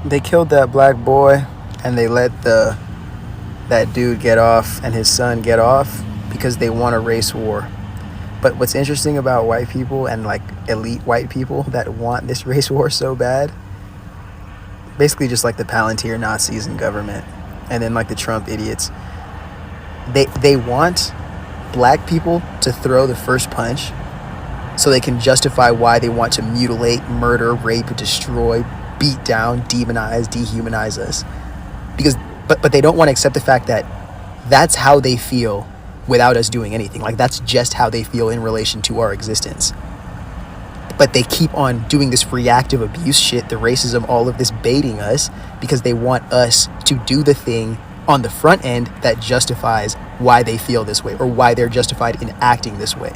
They killed that black boy, and they let that dude get off and his son get off because they want a race war. But what's interesting about white people and like elite white people that want this race war so bad, basically just like the Palantir Nazis in government, and then like the Trump idiots, they want black people to throw the first punch so they can justify why they want to mutilate, murder, rape, destroy, beat down, demonize, dehumanize us. Because but they don't want to accept the fact that that's how they feel without us doing anything. Like that's just how they feel in relation to our existence. But they keep on doing this reactive abuse shit, the racism, all of this, baiting us because they want us to do the thing on the front end that justifies why they feel this way or why they're justified in acting this way.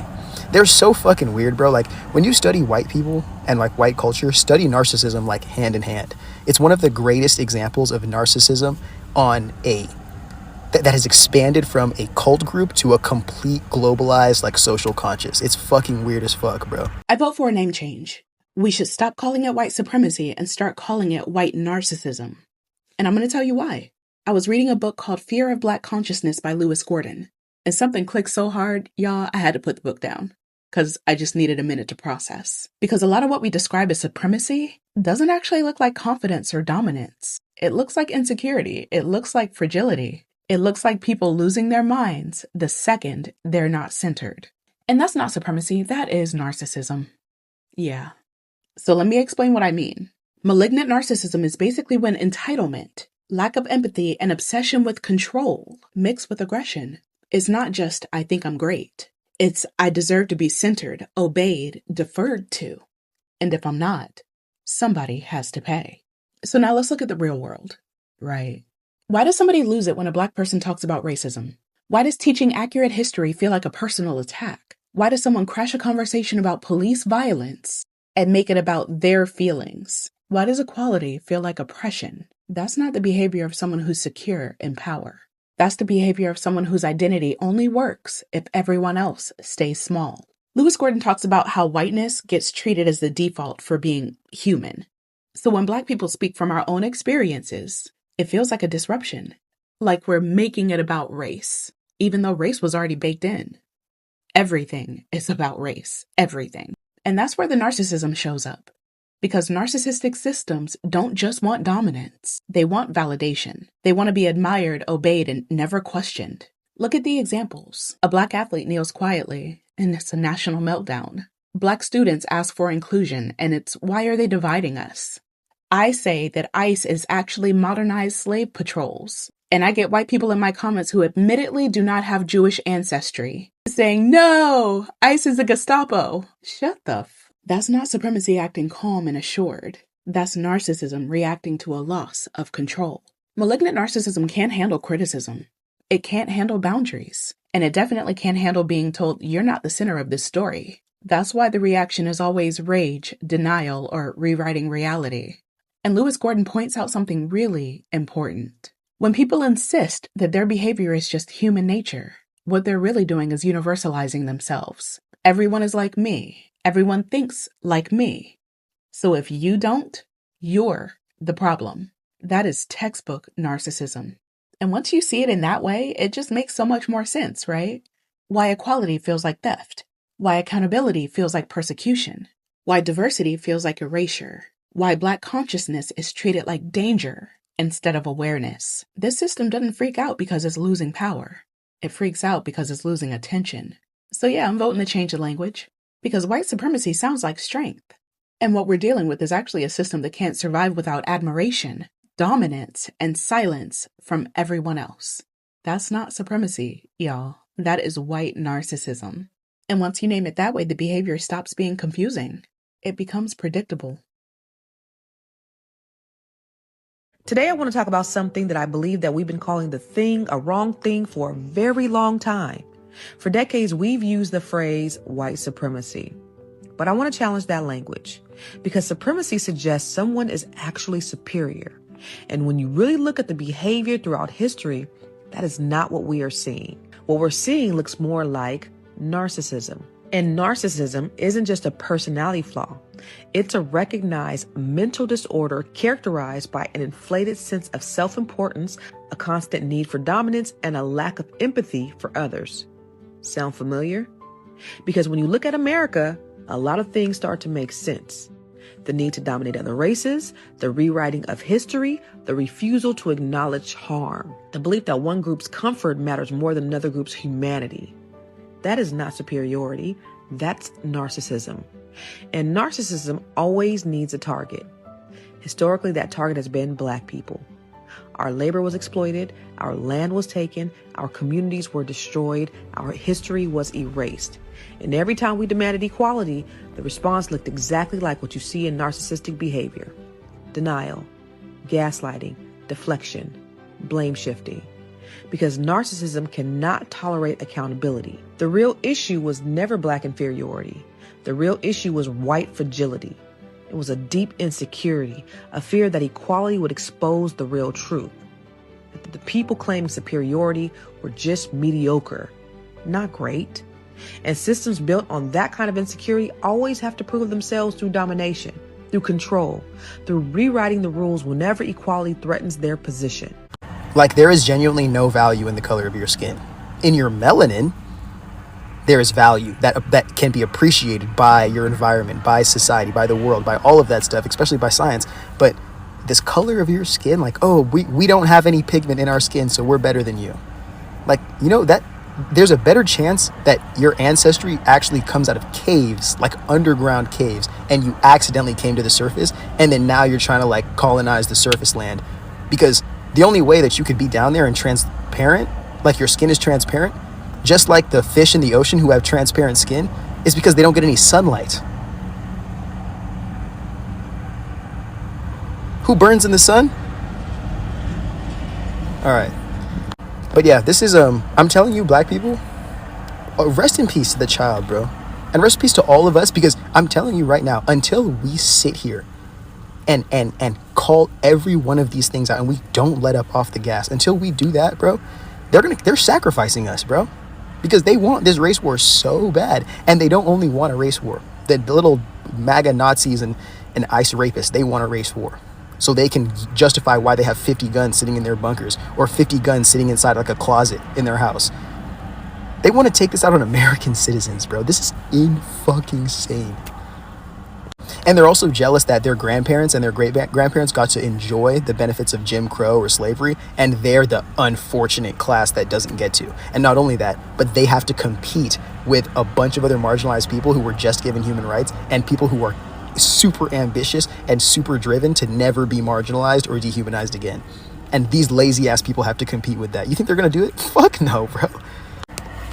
They're so fucking weird, bro. Like when you study white people and like white culture, study narcissism like hand in hand. It's one of the greatest examples of narcissism on that has expanded from a cult group to a complete globalized like social conscious. It's fucking weird as fuck, bro. I vote for a name change. We should stop calling it white supremacy and start calling it white narcissism. And I'm going to tell you why. I was reading a book called Fear of Black Consciousness by Lewis Gordon. And something clicked so hard, y'all, I had to put the book down. Because I just needed a minute to process. Because a lot of what we describe as supremacy doesn't actually look like confidence or dominance. It looks like insecurity. It looks like fragility. It looks like people losing their minds the second they're not centered. And that's not supremacy, that is narcissism. Yeah. So let me explain what I mean. Malignant narcissism is basically when entitlement, lack of empathy, and obsession with control mixed with aggression is not just, I think I'm great. It's, I deserve to be centered, obeyed, deferred to. And if I'm not, somebody has to pay. So now let's look at the real world, right? Why does somebody lose it when a Black person talks about racism? Why does teaching accurate history feel like a personal attack? Why does someone crash a conversation about police violence and make it about their feelings? Why does equality feel like oppression? That's not the behavior of someone who's secure in power. That's the behavior of someone whose identity only works if everyone else stays small. Lewis Gordon talks about how whiteness gets treated as the default for being human. So when Black people speak from our own experiences, it feels like a disruption, like we're making it about race, even though race was already baked in. Everything is about race, everything. And that's where the narcissism shows up. Because narcissistic systems don't just want dominance, they want validation. They want to be admired, obeyed, and never questioned. Look at the examples. A Black athlete kneels quietly, and it's a national meltdown. Black students ask for inclusion, and it's, why are they dividing us? I say that ICE is actually modernized slave patrols. And I get white people in my comments who admittedly do not have Jewish ancestry saying, no, ICE is a Gestapo. Shut the f. That's not supremacy acting calm and assured. That's narcissism reacting to a loss of control. Malignant narcissism can't handle criticism. It can't handle boundaries. And it definitely can't handle being told you're not the center of this story. That's why the reaction is always rage, denial, or rewriting reality. And Lewis Gordon points out something really important. When people insist that their behavior is just human nature, what they're really doing is universalizing themselves. Everyone is like me. Everyone thinks like me. So if you don't, you're the problem. That is textbook narcissism. And once you see it in that way, it just makes so much more sense, right? Why equality feels like theft. Why accountability feels like persecution. Why diversity feels like erasure. Why Black consciousness is treated like danger instead of awareness. This system doesn't freak out because it's losing power. It freaks out because it's losing attention. So yeah, I'm voting to change the language because white supremacy sounds like strength. And what we're dealing with is actually a system that can't survive without admiration, dominance, and silence from everyone else. That's not supremacy, y'all. That is white narcissism. And once you name it that way, the behavior stops being confusing. It becomes predictable. Today, I want to talk about something that I believe that we've been calling the thing a wrong thing for a very long time. For decades, we've used the phrase white supremacy. But I want to challenge that language because supremacy suggests someone is actually superior. And when you really look at the behavior throughout history, that is not what we are seeing. What we're seeing looks more like narcissism. And narcissism isn't just a personality flaw. It's a recognized mental disorder characterized by an inflated sense of self-importance, a constant need for dominance, and a lack of empathy for others. Sound familiar? Because when you look at America, a lot of things start to make sense. The need to dominate other races, the rewriting of history, the refusal to acknowledge harm, the belief that one group's comfort matters more than another group's humanity. That is not superiority. That's narcissism. And narcissism always needs a target. Historically, that target has been Black people. Our labor was exploited, our land was taken, our communities were destroyed, our history was erased. And every time we demanded equality, the response looked exactly like what you see in narcissistic behavior. Denial, gaslighting, deflection, blame shifting. Because narcissism cannot tolerate accountability. The real issue was never Black inferiority. The real issue was white fragility. It was a deep insecurity, a fear that equality would expose the real truth. That the people claiming superiority were just mediocre, not great. And systems built on that kind of insecurity always have to prove themselves through domination, through control, through rewriting the rules whenever equality threatens their position. Like, there is genuinely no value in the color of your skin. In your melanin, there is value that can be appreciated by your environment, by society, by the world, by all of that stuff, especially by science. But this color of your skin, like, oh, we don't have any pigment in our skin, so we're better than you. Like, you know, that there's a better chance that your ancestry actually comes out of caves, like underground caves, and you accidentally came to the surface, and then now you're trying to like colonize the surface land. Because the only way that you could be down there and transparent, like your skin is transparent, just like the fish in the ocean who have transparent skin, is because they don't get any sunlight. Who burns in the sun? All right. But yeah, this is, I'm telling you, Black people, rest in peace to the child, bro. And rest in peace to all of us, because I'm telling you right now, until we sit here and call every one of these things out and we don't let up off the gas, until we do that, bro, they're sacrificing us, bro. Because they want this race war so bad. And they don't only want a race war. The little MAGA Nazis and ICE rapists, they want a race war. So they can justify why they have 50 guns sitting in their bunkers, or 50 guns sitting inside like a closet in their house. They want to take this out on American citizens, bro. This is insane. And they're also jealous that their grandparents and their great-grandparents got to enjoy the benefits of Jim Crow or slavery, and they're the unfortunate class that doesn't get to. And not only that, but they have to compete with a bunch of other marginalized people who were just given human rights, and people who are super ambitious and super driven to never be marginalized or dehumanized again. And these lazy ass people have to compete with that. You think they're gonna do it? Fuck no, bro.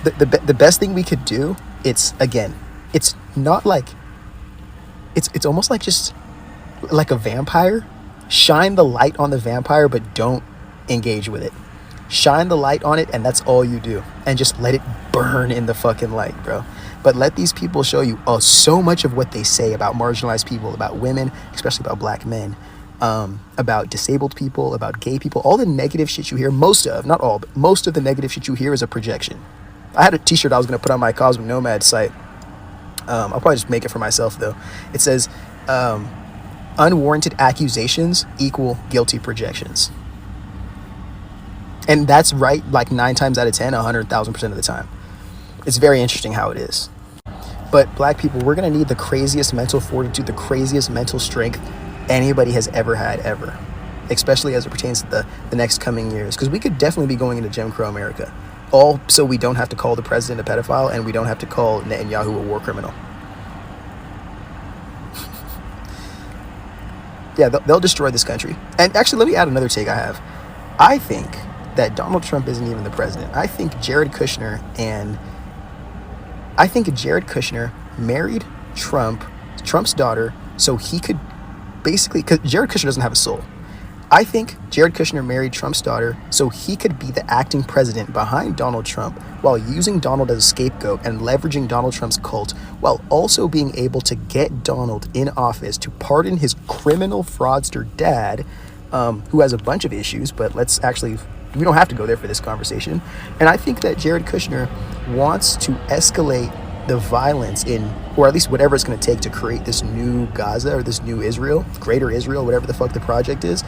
The best thing we could do, it's not like, it's almost like just like a vampire. Shine the light on the vampire, but don't engage with it. Shine the light on it, and that's all you do. And just let it burn in the fucking light, bro. But let these people show you so much of what they say about marginalized people, about women, especially about Black men, about disabled people, about gay people. All the negative shit you hear, most of, not all, but most of the negative shit you hear is a projection. I had a t-shirt I was going to put on my Cosmic Nomad site. I'll probably just make it for myself, though. It says, unwarranted accusations equal guilty projections. And that's right, like 9 times out of 10, 100,000% of the time. It's very interesting how it is. But Black people, we're going to need the craziest mental fortitude, the craziest mental strength anybody has ever had, ever. Especially as it pertains to the next coming years. Because we could definitely be going into Jim Crow America. All so we don't have to call the president a pedophile, and we don't have to call Netanyahu a war criminal. Yeah, they'll destroy this country. And actually, let me add another take I have. I think that Donald Trump isn't even the president. I think Jared Kushner married Trump's daughter, so he could basically, because Jared Kushner doesn't have a soul. I think Jared Kushner married Trump's daughter so he could be the acting president behind Donald Trump, while using Donald as a scapegoat and leveraging Donald Trump's cult, while also being able to get Donald in office to pardon his criminal fraudster dad, who has a bunch of issues, but we don't have to go there for this conversation. And I think that Jared Kushner wants to escalate the violence in, or at least whatever it's going to take to create this new Gaza or this new Israel, greater Israel, whatever the fuck the project is,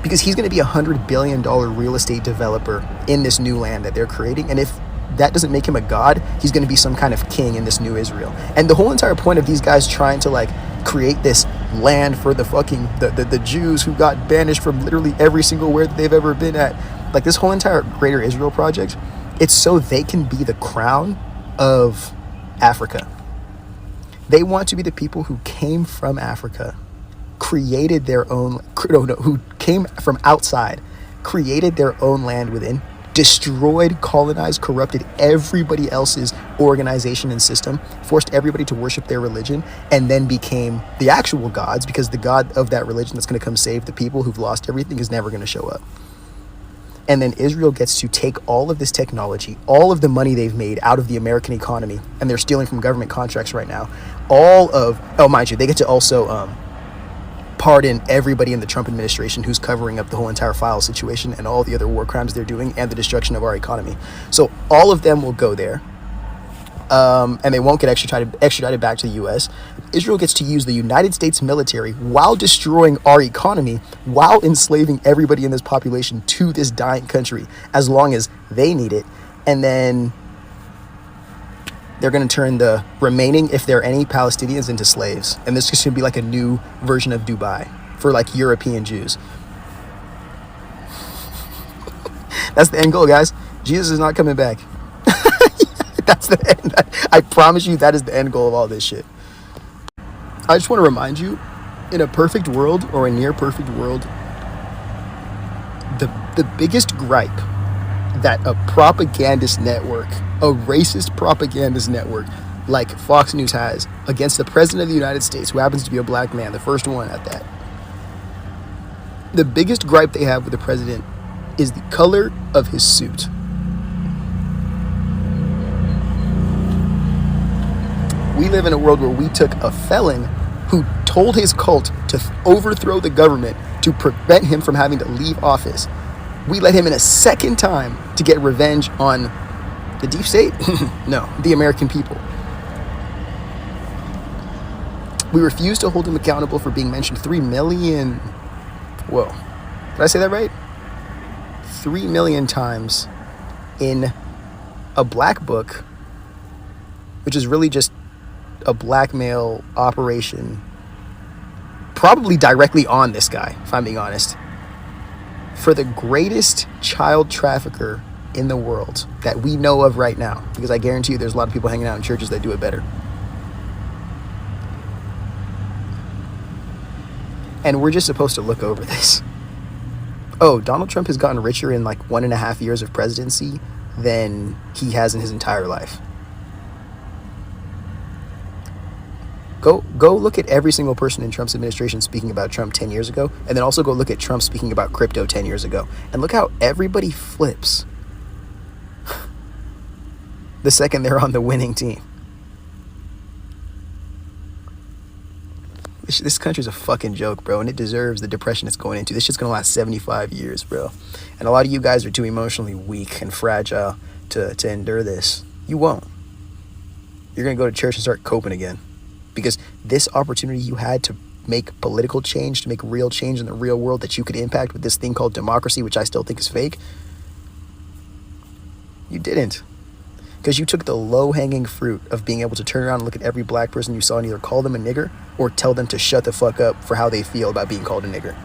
because he's going to be $100 billion real estate developer in this new land that they're creating. And if that doesn't make him a god, he's going to be some kind of king in this new Israel. And the whole entire point of these guys trying to like create this land for the fucking the Jews who got banished from literally every single where that they've ever been at, like this whole entire greater Israel project, it's so they can be the crown of Africa. They want to be the people who came from Africa, created their own, who came from outside, created their own land within, destroyed, colonized, corrupted everybody else's organization and system, forced everybody to worship their religion, and then became the actual gods, because the god of that religion that's going to come save the people who've lost everything is never going to show up. And then Israel gets to take all of this technology, all of the money they've made out of the American economy, and they're stealing from government contracts right now, mind you, they get to also pardon everybody in the Trump administration who's covering up the whole entire file situation and all the other war crimes they're doing and the destruction of our economy. So all of them will go there, and they won't get extradited back to the U.S. Israel gets to use the United States military while destroying our economy, while enslaving everybody in this population to this dying country as long as they need it. And then they're going to turn the remaining, if there are any, Palestinians into slaves. And this is going to be like a new version of Dubai for like European Jews. That's the end goal, guys. Jesus is not coming back. That's the end. I promise you that is the end goal of all this shit. I just want to remind you, in a perfect world or a near perfect world, the biggest gripe that a propagandist network, a racist propagandist network like Fox News has against the president of the United States, who happens to be a black man, the first one at that, the biggest gripe they have with the president is the color of his suit. We live in a world where we took a felon who told his cult to overthrow the government to prevent him from having to leave office. We let him in a second time to get revenge on the deep state? No, the American people. We refuse to hold him accountable for being mentioned 3 million... Whoa. Did I say that right? 3 million times in a black book, which is really just a blackmail operation, probably directly on this guy, if I'm being honest, for the greatest child trafficker in the world that we know of right now, because I guarantee you there's a lot of people hanging out in churches that do it better. And we're just supposed to look over this. Oh, Donald Trump has gotten richer in like 1.5 years of presidency than he has in his entire life. Go look at every single person in Trump's administration speaking about Trump 10 years ago, and then also go look at Trump speaking about crypto 10 years ago. And look how everybody flips the second they're on the winning team. This country's a fucking joke, bro, and it deserves the depression it's going into. This shit's gonna last 75 years, bro. And a lot of you guys are too emotionally weak and fragile to endure this. You won't. You're gonna go to church and start coping again. Because this opportunity you had to make political change, to make real change in the real world that you could impact with this thing called democracy, which I still think is fake, you didn't. Because you took the low-hanging fruit of being able to turn around and look at every black person you saw and either call them a nigger or tell them to shut the fuck up for how they feel about being called a nigger.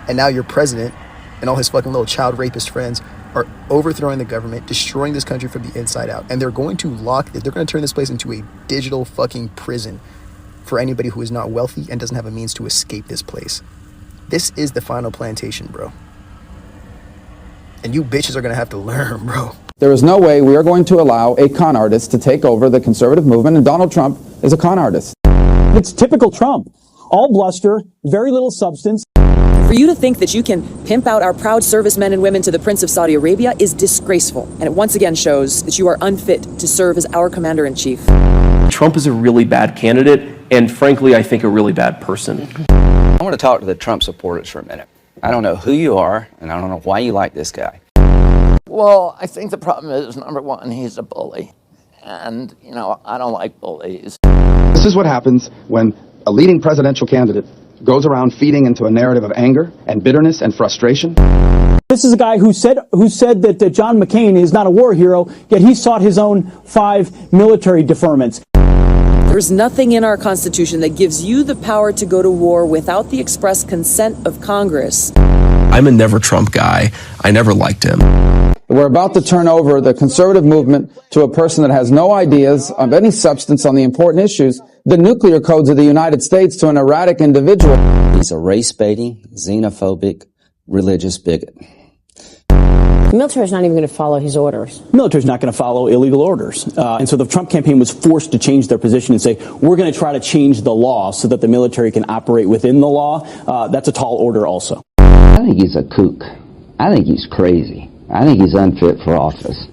And now your president and all his fucking little child rapist friends are overthrowing the government, destroying this country from the inside out, and they're going to turn this place into a digital fucking prison for anybody who is not wealthy and doesn't have a means to escape this place. This is the final plantation, bro. And you bitches are gonna have to learn, bro. There is no way we are going to allow a con artist to take over the conservative movement, and Donald Trump is a con artist. It's typical Trump. All bluster, very little substance. For you to think that you can pimp out our proud servicemen and women to the Prince of Saudi Arabia is disgraceful, and it once again shows that you are unfit to serve as our commander-in-chief. Trump is a really bad candidate, and frankly, I think a really bad person. I want to talk to the Trump supporters for a minute. I don't know who you are, and I don't know why you like this guy. Well, I think the problem is, number one, he's a bully. And, you know, I don't like bullies. This is what happens when a leading presidential candidate goes around feeding into a narrative of anger and bitterness and frustration. This is a guy who said that John McCain is not a war hero, yet he sought his own 5 military deferments. There's nothing in our Constitution that gives you the power to go to war without the express consent of Congress. I'm a never Trump guy. I never liked him. We're about to turn over the conservative movement to a person that has no ideas of any substance on the important issues, the nuclear codes of the United States, to an erratic individual. He's a race-baiting, xenophobic, religious bigot. The military is not even going to follow his orders. The military is not going to follow illegal orders. And so the Trump campaign was forced to change their position and say, we're going to try to change the law so that the military can operate within the law. That's a tall order also. I think he's a kook. I think he's crazy. I think he's unfit for office.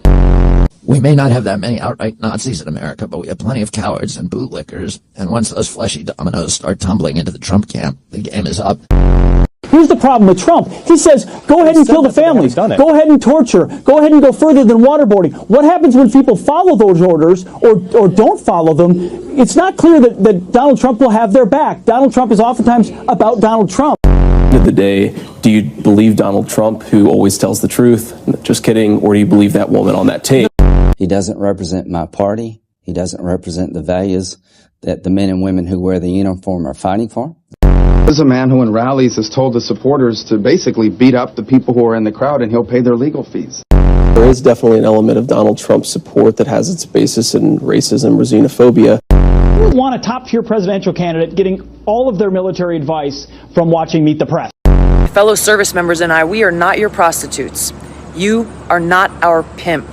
We may not have that many outright Nazis in America, but we have plenty of cowards and bootlickers. And once those fleshy dominoes start tumbling into the Trump camp, the game is up. Here's the problem with Trump. He says, go ahead and kill the families. Go ahead and torture. Go ahead and go further than waterboarding. What happens when people follow those orders or don't follow them? It's not clear that Donald Trump will have their back. Donald Trump is oftentimes about Donald Trump. At the end of the day, do you believe Donald Trump, who always tells the truth? Just kidding. Or do you believe that woman on that tape? He doesn't represent my party. He doesn't represent the values that the men and women who wear the uniform are fighting for. This is a man who in rallies has told his supporters to basically beat up the people who are in the crowd and he'll pay their legal fees. There is definitely an element of Donald Trump's support that has its basis in racism or xenophobia. Who would want a top-tier presidential candidate getting all of their military advice from watching Meet the Press? Fellow service members and I, we are not your prostitutes. You are not our pimp.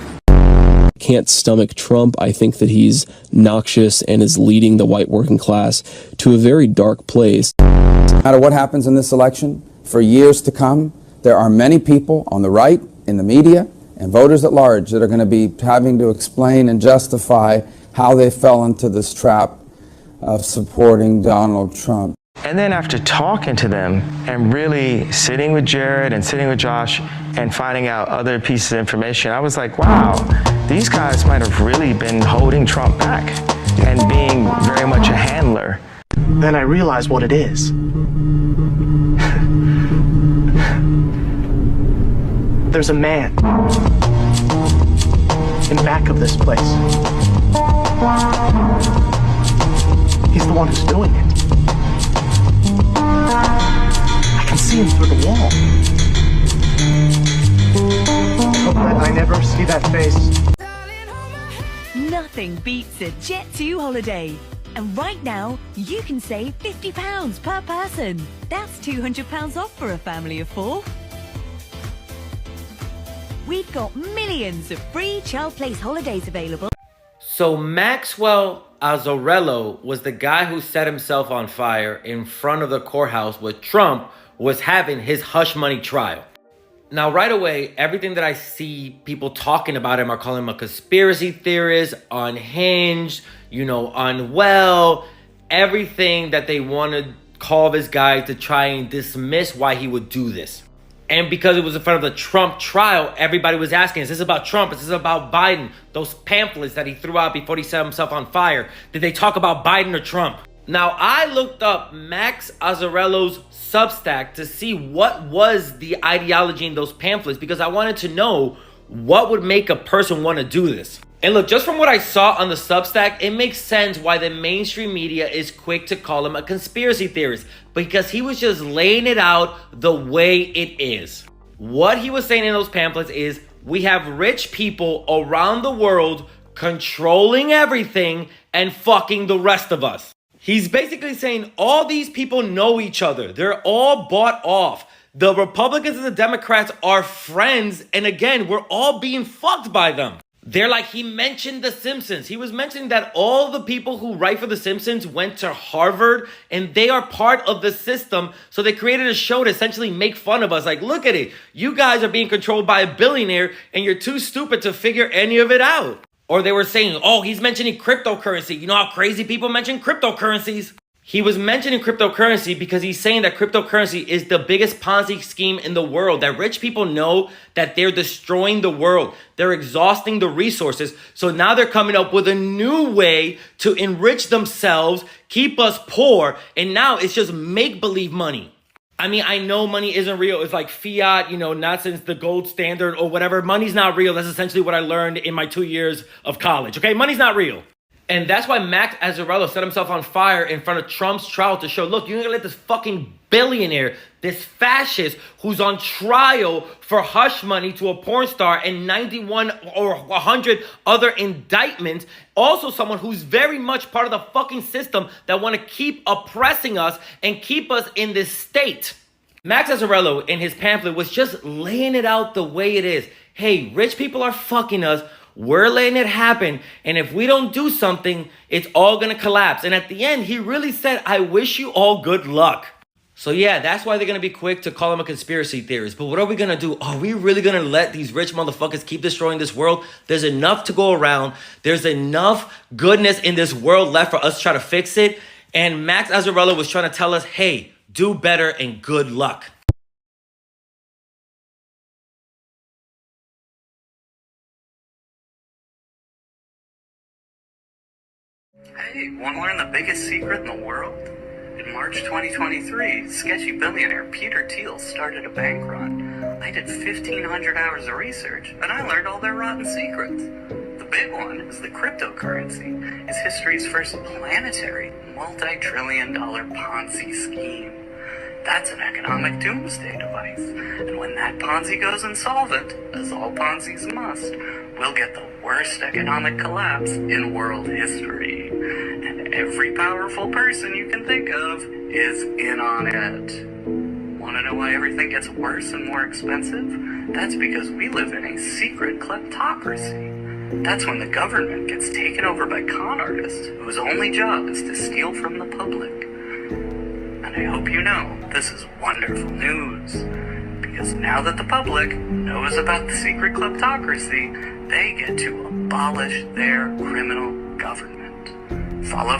Can't stomach Trump. I think that he's noxious and is leading the white working class to a very dark place. No matter what happens in this election, for years to come, there are many people on the right, in the media, and voters at large that are going to be having to explain and justify how they fell into this trap of supporting Donald Trump. And then after talking to them and really sitting with Jared and sitting with Josh and finding out other pieces of information, I was like, wow, these guys might have really been holding Trump back and being very much a handler. Then I realized what it is. There's a man in back of this place. He's the one who's doing it. I can see him through the wall. Hope that I never see that face. Nothing beats a Jet2 holiday. And right now, you can save £50 per person. That's £200 off for a family of 4. We've got millions of free child place holidays available. So Maxwell Azzarello was the guy who set himself on fire in front of the courthouse where Trump was having his hush money trial. Now, right away, everything that I see people talking about him are calling him a conspiracy theorist, unhinged, unwell, everything that they want to call this guy to try and dismiss why he would do this. And because it was in front of the Trump trial, everybody was asking, is this about Trump? Is this about Biden? Those pamphlets that he threw out before he set himself on fire, did they talk about Biden or Trump? Now, I looked up Max Azzarello's Substack to see what was the ideology in those pamphlets because I wanted to know what would make a person want to do this. And look, just from what I saw on the Substack, it makes sense why the mainstream media is quick to call him a conspiracy theorist because he was just laying it out the way it is. What he was saying in those pamphlets is we have rich people around the world controlling everything and fucking the rest of us. He's basically saying all these people know each other. They're all bought off. The Republicans and the Democrats are friends. And again, we're all being fucked by them. They're like, he mentioned The Simpsons. He was mentioning that all the people who write for The Simpsons went to Harvard and they are part of the system. So they created a show to essentially make fun of us. Like, look at it. You guys are being controlled by a billionaire and you're too stupid to figure any of it out. Or they were saying, oh, he's mentioning cryptocurrency. You know how crazy people mention cryptocurrencies? He was mentioning cryptocurrency because he's saying that cryptocurrency is the biggest Ponzi scheme in the world, that rich people know that they're destroying the world. They're exhausting the resources. So now they're coming up with a new way to enrich themselves, keep us poor, and now it's just make-believe money. I mean, I know money isn't real. It's like fiat, not since the gold standard or whatever. Money's not real. That's essentially what I learned in my 2 years of college. Okay, money's not real. And that's why Max Azzarello set himself on fire in front of Trump's trial to show, look, you're going to let this fucking billionaire, this fascist who's on trial for hush money to a porn star and 91 or 100 other indictments, also someone who's very much part of the fucking system that want to keep oppressing us and keep us in this state. Max Azzarello in his pamphlet was just laying it out the way it is. Hey, rich people are fucking us. We're letting it happen. And if we don't do something, it's all going to collapse. And at the end, he really said, I wish you all good luck. So yeah, that's why they're going to be quick to call him a conspiracy theorist. But what are we going to do? Are we really going to let these rich motherfuckers keep destroying this world? There's enough to go around. There's enough goodness in this world left for us to try to fix it. And Max Azzarello was trying to tell us, hey, do better and good luck. Hey, want to learn the biggest secret in the world? In March 2023, sketchy billionaire Peter Thiel started a bank run. I did 1,500 hours of research, and I learned all their rotten secrets. The big one is the cryptocurrency. It's history's first planetary, multi-trillion-dollar Ponzi scheme. That's an economic doomsday device. And when that Ponzi goes insolvent, as all Ponzis must, we'll get the worst economic collapse in world history. And every powerful person you can think of is in on it. Want to know why everything gets worse and more expensive? That's because we live in a secret kleptocracy. That's when the government gets taken over by con artists whose only job is to steal from the public. And I hope you know this is wonderful news, because now that the public knows about the secret kleptocracy, they get to abolish their criminal government. Follow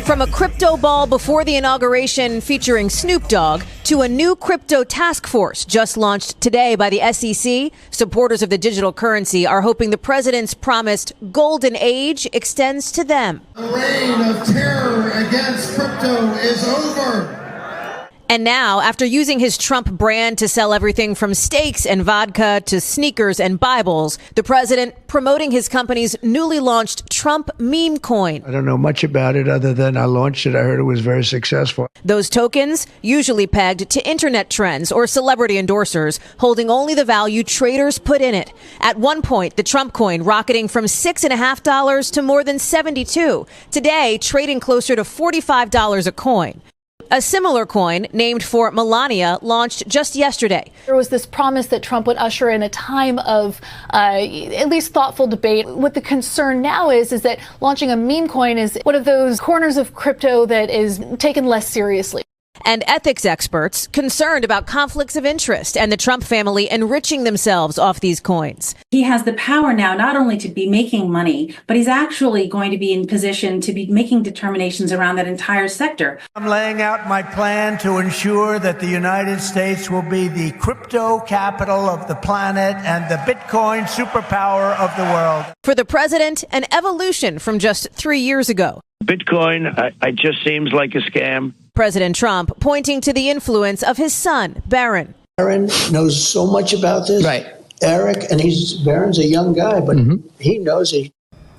From a crypto ball before the inauguration featuring Snoop Dogg to a new crypto task force just launched today by the SEC, supporters of the digital currency are hoping the president's promised golden age extends to them. The reign of terror against crypto is over. And now, after using his Trump brand to sell everything from steaks and vodka to sneakers and Bibles, the president promoting his company's newly launched Trump meme coin. I don't know much about it other than I launched it. I heard it was very successful. Those tokens, usually pegged to internet trends or celebrity endorsers, holding only the value traders put in it. At one point, the Trump coin rocketing from $6.50 to more than $72. Today, trading closer to $45 a coin. A similar coin, named for Melania, launched just yesterday. There was this promise that Trump would usher in a time of at least thoughtful debate. What the concern now is that launching a meme coin is one of those corners of crypto that is taken less seriously. And ethics experts concerned about conflicts of interest and the Trump family enriching themselves off these coins. He has the power now not only to be making money, but he's actually going to be in position to be making determinations around that entire sector. I'm laying out my plan to ensure that the United States will be the crypto capital of the planet and the Bitcoin superpower of the world. For the president, an evolution from just 3 years ago. Bitcoin, it just seems like a scam. President Trump pointing to the influence of his son, Barron. Barron knows so much about this. Right. Eric, and Barron's a young guy, but he knows it.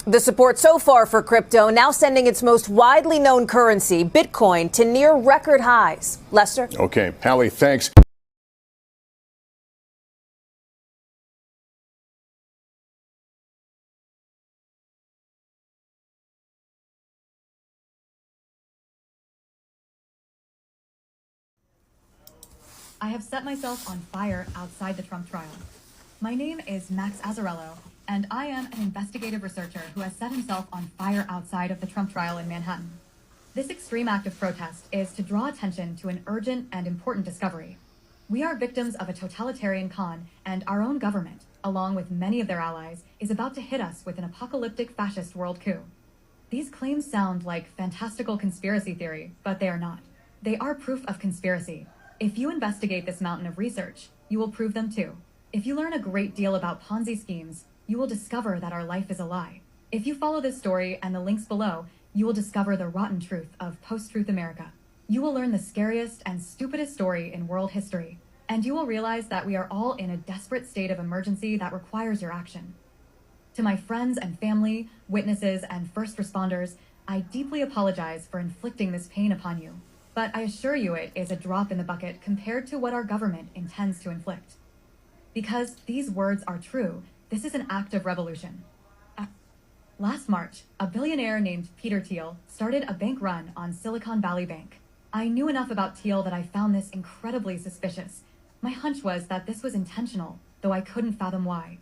The support so far for crypto now sending its most widely known currency, Bitcoin, to near record highs. Lester? Okay, Hallie, thanks. I have set myself on fire outside the Trump trial. My name is Max Azzarello, and I am an investigative researcher who has set himself on fire outside of the Trump trial in Manhattan. This extreme act of protest is to draw attention to an urgent and important discovery. We are victims of a totalitarian con, and our own government, along with many of their allies, is about to hit us with an apocalyptic fascist world coup. These claims sound like fantastical conspiracy theory, but they are not. They are proof of conspiracy. If you investigate this mountain of research, you will prove them too. If you learn a great deal about Ponzi schemes, you will discover that our life is a lie. If you follow this story and the links below, you will discover the rotten truth of post-truth America. You will learn the scariest and stupidest story in world history, and you will realize that we are all in a desperate state of emergency that requires your action. To my friends and family, witnesses, and first responders, I deeply apologize for inflicting this pain upon you, but I assure you it is a drop in the bucket compared to what our government intends to inflict. Because these words are true, this is an act of revolution. Last March, a billionaire named Peter Thiel started a bank run on Silicon Valley Bank. I knew enough about Thiel that I found this incredibly suspicious. My hunch was that this was intentional, though I couldn't fathom why.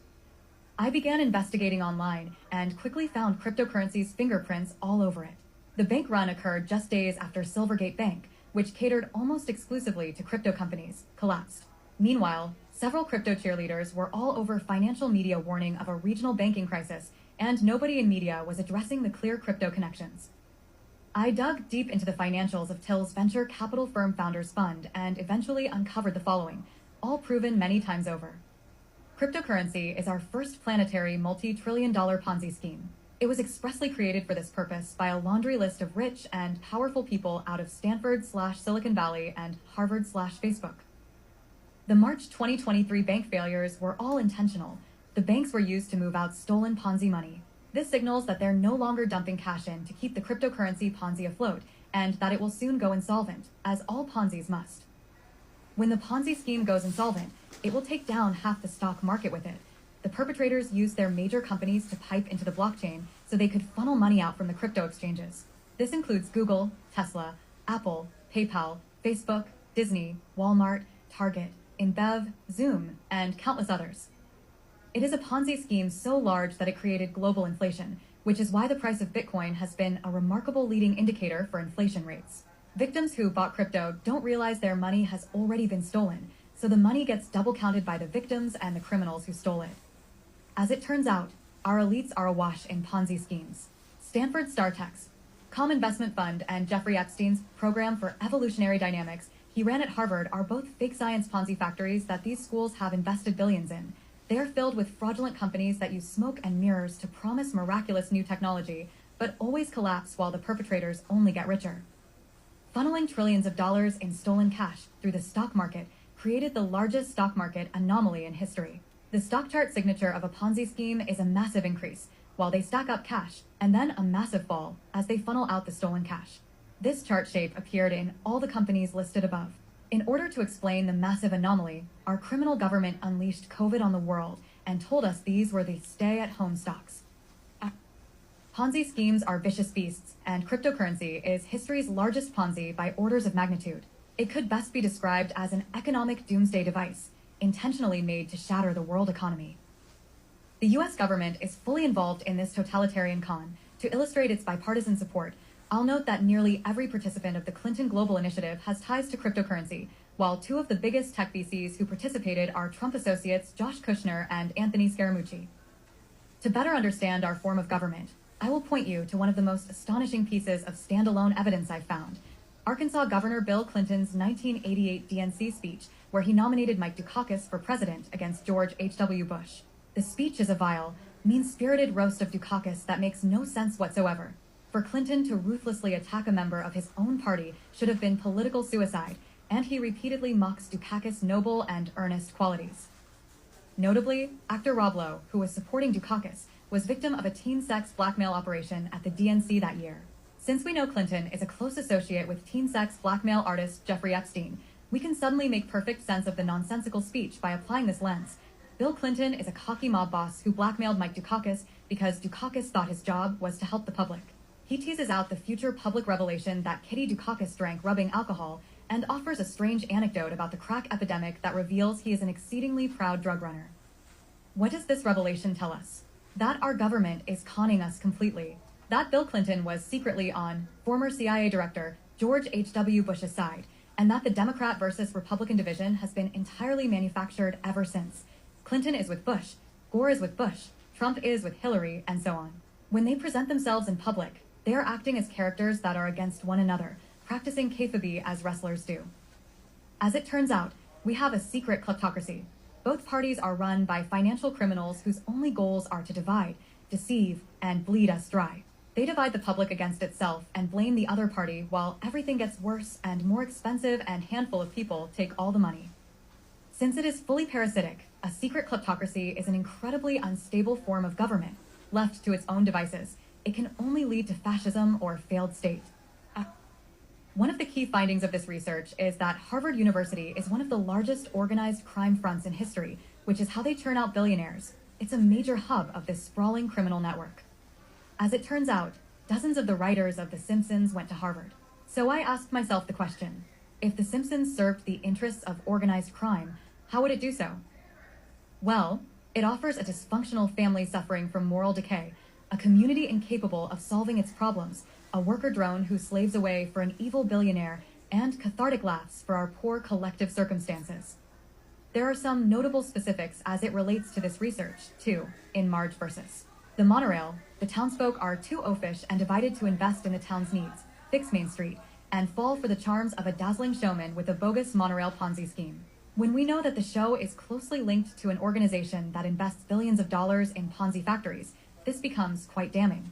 I began investigating online and quickly found cryptocurrency's fingerprints all over it. The bank run occurred just days after Silvergate Bank, which catered almost exclusively to crypto companies, collapsed. Meanwhile, several crypto cheerleaders were all over financial media warning of a regional banking crisis, and nobody in media was addressing the clear crypto connections. I dug deep into the financials of Thiel's venture capital firm Founders Fund and eventually uncovered the following, all proven many times over. Cryptocurrency is our first planetary multi-trillion-dollar Ponzi scheme. It was expressly created for this purpose by a laundry list of rich and powerful people out of Stanford/Silicon Valley and Harvard/Facebook. The March 2023 bank failures were all intentional. The banks were used to move out stolen Ponzi money. This signals that they're no longer dumping cash in to keep the cryptocurrency Ponzi afloat, and that it will soon go insolvent, as all Ponzis must. When the Ponzi scheme goes insolvent, it will take down half the stock market with it. The perpetrators used their major companies to pipe into the blockchain so they could funnel money out from the crypto exchanges. This includes Google, Tesla, Apple, PayPal, Facebook, Disney, Walmart, Target, InBev, Zoom, and countless others. It is a Ponzi scheme so large that it created global inflation, which is why the price of Bitcoin has been a remarkable leading indicator for inflation rates. Victims who bought crypto don't realize their money has already been stolen, so the money gets double counted by the victims and the criminals who stole it. As it turns out, our elites are awash in Ponzi schemes. Stanford StarTech's Com Investment Fund and Jeffrey Epstein's Program for Evolutionary Dynamics he ran at Harvard are both fake science Ponzi factories that these schools have invested billions in. They are filled with fraudulent companies that use smoke and mirrors to promise miraculous new technology, but always collapse while the perpetrators only get richer. Funneling trillions of dollars in stolen cash through the stock market created the largest stock market anomaly in history. The stock chart signature of a Ponzi scheme is a massive increase, while they stack up cash, and then a massive fall as they funnel out the stolen cash. This chart shape appeared in all the companies listed above. In order to explain the massive anomaly, our criminal government unleashed COVID on the world and told us these were the stay-at-home stocks. Ponzi schemes are vicious beasts, and cryptocurrency is history's largest Ponzi by orders of magnitude. It could best be described as an economic doomsday device, intentionally made to shatter the world economy. The US government is fully involved in this totalitarian con. To illustrate its bipartisan support, I'll note that nearly every participant of the Clinton Global Initiative has ties to cryptocurrency, while two of the biggest tech VCs who participated are Trump associates Josh Kushner and Anthony Scaramucci. To better understand our form of government, I will point you to one of the most astonishing pieces of standalone evidence I've found. Arkansas Governor Bill Clinton's 1988 DNC speech, where he nominated Mike Dukakis for president against George H.W. Bush. The speech is a vile, mean-spirited roast of Dukakis that makes no sense whatsoever. For Clinton to ruthlessly attack a member of his own party should have been political suicide, and he repeatedly mocks Dukakis' noble and earnest qualities. Notably, actor Rob Lowe, who was supporting Dukakis, was victim of a teen sex blackmail operation at the DNC that year. Since we know Clinton is a close associate with teen sex blackmail artist Jeffrey Epstein, we can suddenly make perfect sense of the nonsensical speech by applying this lens. Bill Clinton is a cocky mob boss who blackmailed Mike Dukakis because Dukakis thought his job was to help the public. He teases out the future public revelation that Kitty Dukakis drank rubbing alcohol and offers a strange anecdote about the crack epidemic that reveals he is an exceedingly proud drug runner. What does this revelation tell us? That our government is conning us completely. That Bill Clinton was secretly on former CIA Director George H.W. Bush's side, and that the Democrat versus Republican division has been entirely manufactured ever since. Clinton is with Bush, Gore is with Bush, Trump is with Hillary, and so on. When they present themselves in public, They are acting as characters that are against one another, practicing kayfabe as wrestlers do. As it turns out, we have a secret kleptocracy. Both parties are run by financial criminals whose only goals are to divide, deceive, and bleed us dry. They divide the public against itself and blame the other party while everything gets worse and more expensive and handful of people take all the money. Since it is fully parasitic, a secret kleptocracy is an incredibly unstable form of government. Left to its own devices, it can only lead to fascism or failed state. One of the key findings of this research is that Harvard University is one of the largest organized crime fronts in history, which is how they churn out billionaires. It's a major hub of this sprawling criminal network. As it turns out, dozens of the writers of The Simpsons went to Harvard. So I asked myself the question, if The Simpsons served the interests of organized crime, how would it do so? Well, it offers a dysfunctional family suffering from moral decay, a community incapable of solving its problems, a worker drone who slaves away for an evil billionaire, and cathartic laughs for our poor collective circumstances. There are some notable specifics as it relates to this research, too, in Marge versus the monorail. The townsfolk are too oafish and divided to invest in the town's needs, fix Main Street, and fall for the charms of a dazzling showman with a bogus monorail Ponzi scheme. When we know that the show is closely linked to an organization that invests billions of dollars in Ponzi factories, this becomes quite damning.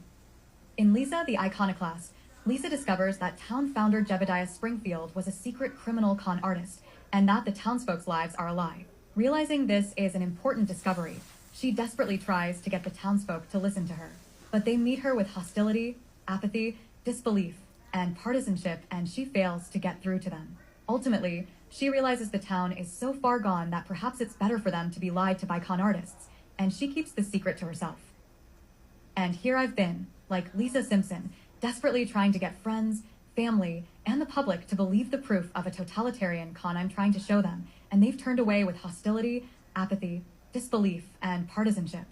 In Lisa the Iconoclast, Lisa discovers that town founder Jebediah Springfield was a secret criminal con artist, and that the townsfolk's lives are a lie. Realizing this is an important discovery, she desperately tries to get the townsfolk to listen to her. But they meet her with hostility, apathy, disbelief, and partisanship, and she fails to get through to them. Ultimately, she realizes the town is so far gone that perhaps it's better for them to be lied to by con artists, and she keeps the secret to herself. And here I've been, like Lisa Simpson, desperately trying to get friends, family, and the public to believe the proof of a totalitarian con I'm trying to show them, and they've turned away with hostility, apathy, disbelief, and partisanship.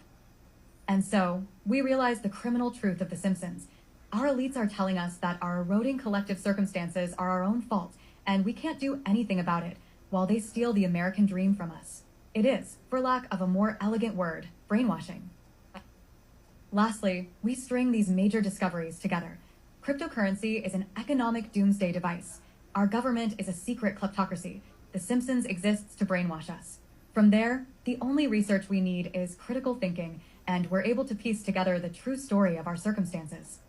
And so, we realize the criminal truth of The Simpsons. Our elites are telling us that our eroding collective circumstances are our own fault, and we can't do anything about it, while they steal the American dream from us. It is, for lack of a more elegant word, brainwashing. Lastly, we string these major discoveries together. Cryptocurrency is an economic doomsday device. Our government is a secret kleptocracy. The Simpsons exists to brainwash us. From there, the only research we need is critical thinking, and we're able to piece together the true story of our circumstances.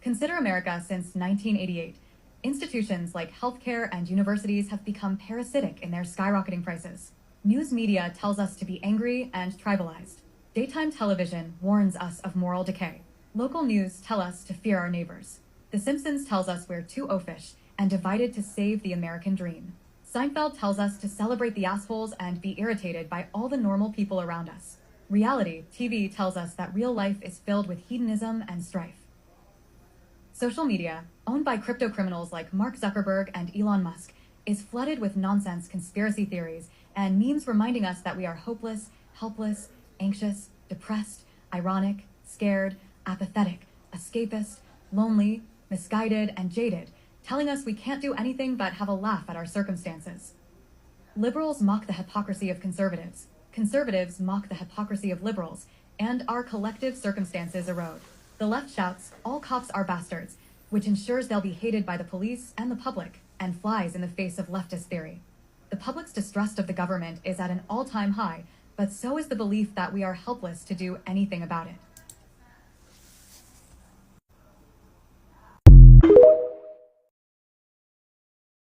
Consider America since 1988. Institutions like healthcare and universities have become parasitic in their skyrocketing prices. News media tells us to be angry and tribalized. Daytime television warns us of moral decay. Local news tell us to fear our neighbors. The Simpsons tells us we're too oafish and divided to save the American dream. Seinfeld tells us to celebrate the assholes and be irritated by all the normal people around us. Reality TV tells us that real life is filled with hedonism and strife. Social media, owned by crypto criminals like Mark Zuckerberg and Elon Musk, is flooded with nonsense conspiracy theories and memes reminding us that we are hopeless, helpless, anxious, depressed, ironic, scared, apathetic, escapist, lonely, misguided, and jaded, telling us we can't do anything but have a laugh at our circumstances. Liberals mock the hypocrisy of conservatives. Conservatives mock the hypocrisy of liberals, and our collective circumstances erode. The left shouts, "All cops are bastards," which ensures they'll be hated by the police and the public, and flies in the face of leftist theory. The public's distrust of the government is at an all-time high, but so is the belief that we are helpless to do anything about it.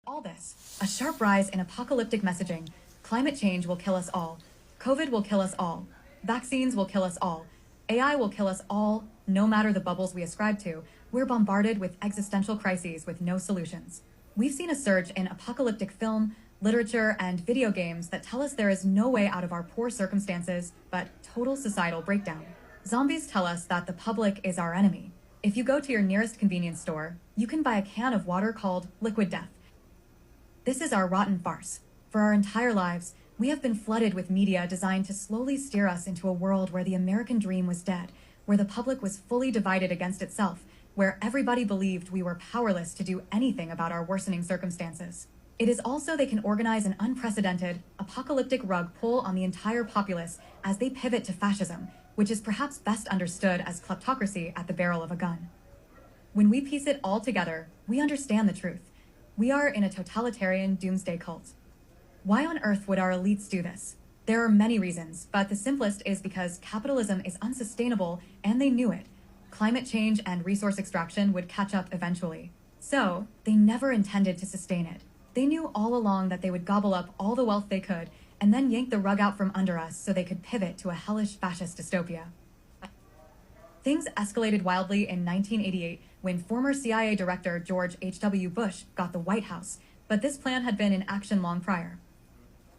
All this, a sharp rise in apocalyptic messaging, climate change will kill us all, COVID will kill us all, vaccines will kill us all, AI will kill us all, no matter the bubbles we ascribe to, we're bombarded with existential crises with no solutions. We've seen a surge in apocalyptic film, literature, and video games that tell us there is no way out of our poor circumstances but total societal breakdown. Zombies tell us that the public is our enemy. If you go to your nearest convenience store, you can buy a can of water called Liquid Death. This is our rotten farce. For our entire lives, we have been flooded with media designed to slowly steer us into a world where the American dream was dead, where the public was fully divided against itself, where everybody believed we were powerless to do anything about our worsening circumstances. It is also they can organize an unprecedented, apocalyptic rug pull on the entire populace as they pivot to fascism, which is perhaps best understood as kleptocracy at the barrel of a gun. When we piece it all together, we understand the truth. We are in a totalitarian doomsday cult. Why on earth would our elites do this? There are many reasons, but the simplest is because capitalism is unsustainable and they knew it. Climate change and resource extraction would catch up eventually. So, they never intended to sustain it. They knew all along that they would gobble up all the wealth they could and then yank the rug out from under us so they could pivot to a hellish fascist dystopia. Things escalated wildly in 1988 when former CIA Director George H.W. Bush got the White House, but this plan had been in action long prior.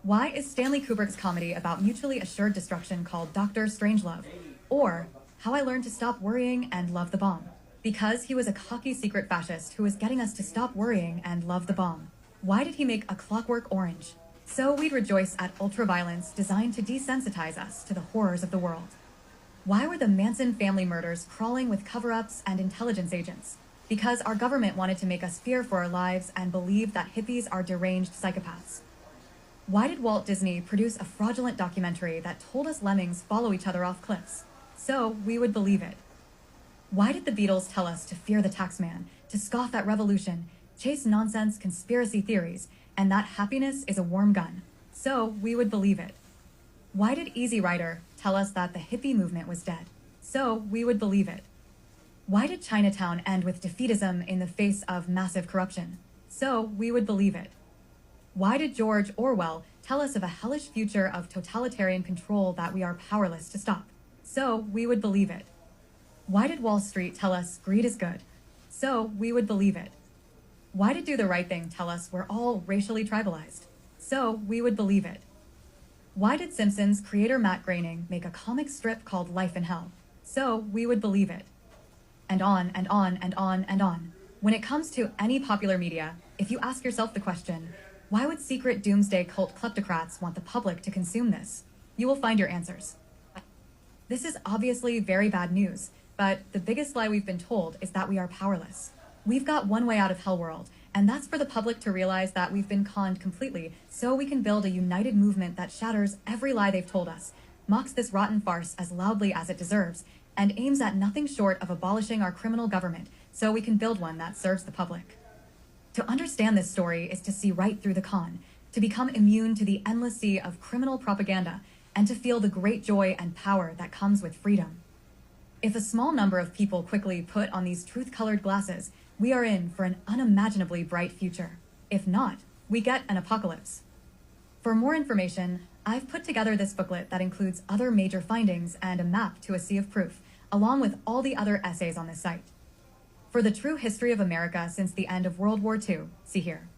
Why is Stanley Kubrick's comedy about mutually assured destruction called Dr. Strangelove? Or How I Learned to Stop Worrying and Love the Bomb? Because he was a cocky secret fascist who was getting us to stop worrying and love the bomb. Why did he make A Clockwork Orange? So we'd rejoice at ultraviolence designed to desensitize us to the horrors of the world. Why were the Manson family murders crawling with cover-ups and intelligence agents? Because our government wanted to make us fear for our lives and believe that hippies are deranged psychopaths. Why did Walt Disney produce a fraudulent documentary that told us lemmings follow each other off cliffs? So we would believe it. Why did the Beatles tell us to fear the taxman, to scoff at revolution, chase nonsense conspiracy theories, and that happiness is a warm gun? So we would believe it. Why did Easy Rider tell us that the hippie movement was dead? So we would believe it. Why did Chinatown end with defeatism in the face of massive corruption? So we would believe it. Why did George Orwell tell us of a hellish future of totalitarian control that we are powerless to stop? So we would believe it. Why did Wall Street tell us greed is good? So we would believe it. Why did Do the Right Thing tell us we're all racially tribalized? So we would believe it. Why did Simpsons creator Matt Groening make a comic strip called Life in Hell? So we would believe it. And on and on and on and on. When it comes to any popular media, if you ask yourself the question, why would secret doomsday cult kleptocrats want the public to consume this? You will find your answers. This is obviously very bad news, but the biggest lie we've been told is that we are powerless. We've got one way out of Hell World, and that's for the public to realize that we've been conned completely so we can build a united movement that shatters every lie they've told us, mocks this rotten farce as loudly as it deserves, and aims at nothing short of abolishing our criminal government so we can build one that serves the public. To understand this story is to see right through the con, to become immune to the endless sea of criminal propaganda, and to feel the great joy and power that comes with freedom. If a small number of people quickly put on these truth-colored glasses, we are in for an unimaginably bright future. If not, we get an apocalypse. For more information, I've put together this booklet that includes other major findings and a map to a sea of proof, along with all the other essays on this site. For the true history of America since the end of World War II, see here.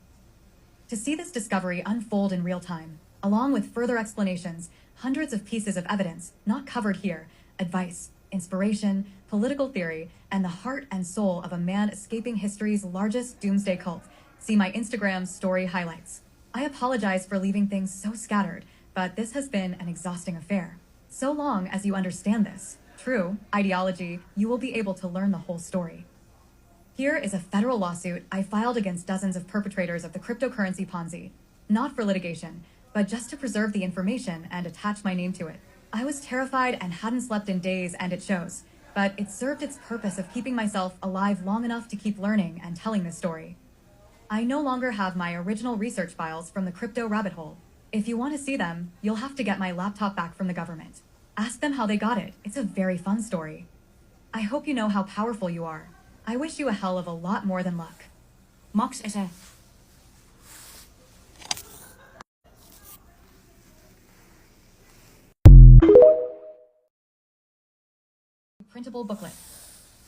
To see this discovery unfold in real time, along with further explanations, hundreds of pieces of evidence not covered here, advice, inspiration, political theory, and the heart and soul of a man escaping history's largest doomsday cult, see my Instagram story highlights. I apologize for leaving things so scattered, but this has been an exhausting affair. So long as you understand this true ideology, you will be able to learn the whole story. Here is a federal lawsuit I filed against dozens of perpetrators of the cryptocurrency Ponzi, not for litigation, but just to preserve the information and attach my name to it. I was terrified and hadn't slept in days, and it shows, but it served its purpose of keeping myself alive long enough to keep learning and telling this story. I no longer have my original research files from the crypto rabbit hole. If you want to see them, you'll have to get my laptop back from the government. Ask them how they got it. It's a very fun story. I hope you know how powerful you are. I wish you a hell of a lot more than luck. Mox is a... printable booklet.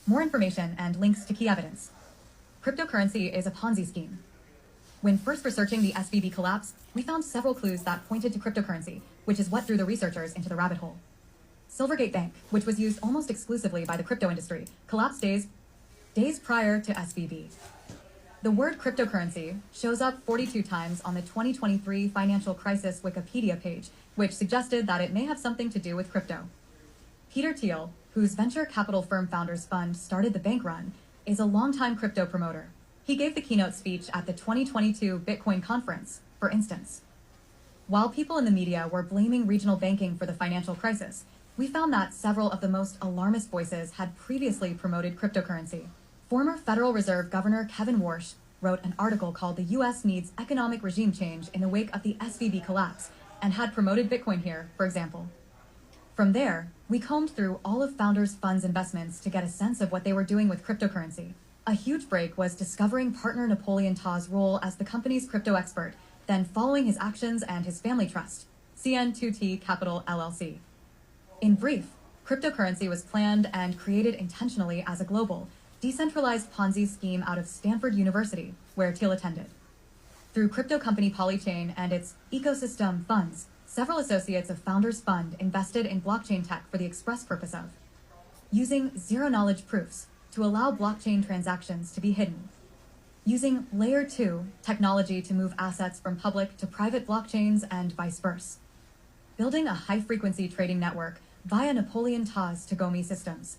More information and links to key evidence. Cryptocurrency is a Ponzi scheme. When first researching the SVB collapse, we found several clues that pointed to cryptocurrency, which is what drew the researchers into the rabbit hole. Silvergate Bank, which was used almost exclusively by the crypto industry, collapsed days prior to SVB. The word cryptocurrency shows up 42 times on the 2023 financial crisis Wikipedia page, which suggested that it may have something to do with crypto. Peter Thiel, whose venture capital firm Founders Fund started the bank run, is a longtime crypto promoter. He gave the keynote speech at the 2022 Bitcoin conference, for instance. While people in the media were blaming regional banking for the financial crisis, we found that several of the most alarmist voices had previously promoted cryptocurrency. Former Federal Reserve Governor Kevin Warsh wrote an article called "The U.S. Needs Economic Regime Change" in the wake of the SVB collapse, and had promoted Bitcoin here, for example. From there, we combed through all of Founders Fund's investments to get a sense of what they were doing with cryptocurrency. A huge break was discovering partner Napoleon Ta's role as the company's crypto expert, then following his actions and his family trust, CN2T Capital LLC. In brief, cryptocurrency was planned and created intentionally as a global, decentralized Ponzi scheme out of Stanford University, where Thiel attended. Through crypto company Polychain and its ecosystem funds, several associates of Founders Fund invested in blockchain tech for the express purpose of using zero-knowledge proofs to allow blockchain transactions to be hidden, using Layer 2 technology to move assets from public to private blockchains and vice versa, building a high-frequency trading network via Napoleon Ta's Tagomi systems.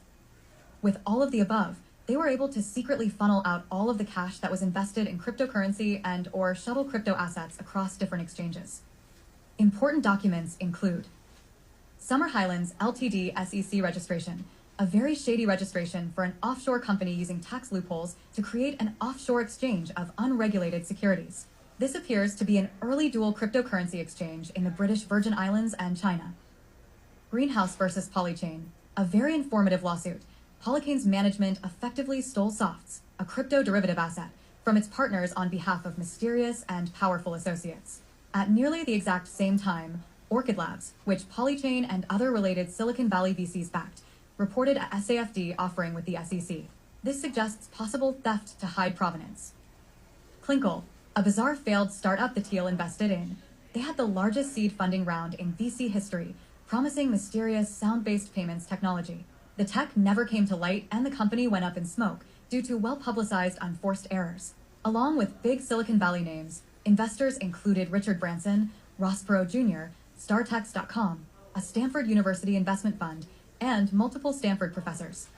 With all of the above, they were able to secretly funnel out all of the cash that was invested in cryptocurrency and or shuttle crypto assets across different exchanges. Important documents include Summer Highlands Ltd SEC registration, a very shady registration for an offshore company using tax loopholes to create an offshore exchange of unregulated securities. This appears to be an early dual cryptocurrency exchange in the British Virgin Islands and China. Greenhouse versus Polychain, a very informative lawsuit. Polychain's management effectively stole Softs, a crypto derivative asset, from its partners on behalf of mysterious and powerful associates. At nearly the exact same time, Orchid Labs, which Polychain and other related Silicon Valley VCs backed, reported a SAFD offering with the SEC. This suggests possible theft to hide provenance. Clinkle, a bizarre failed startup the Thiel invested in. They had the largest seed funding round in VC history, promising mysterious sound-based payments technology. The tech never came to light and the company went up in smoke due to well-publicized unforced errors. Along with big Silicon Valley names, investors included Richard Branson, Ross Perot Jr., StarTex.com, a Stanford University investment fund, and multiple Stanford professors.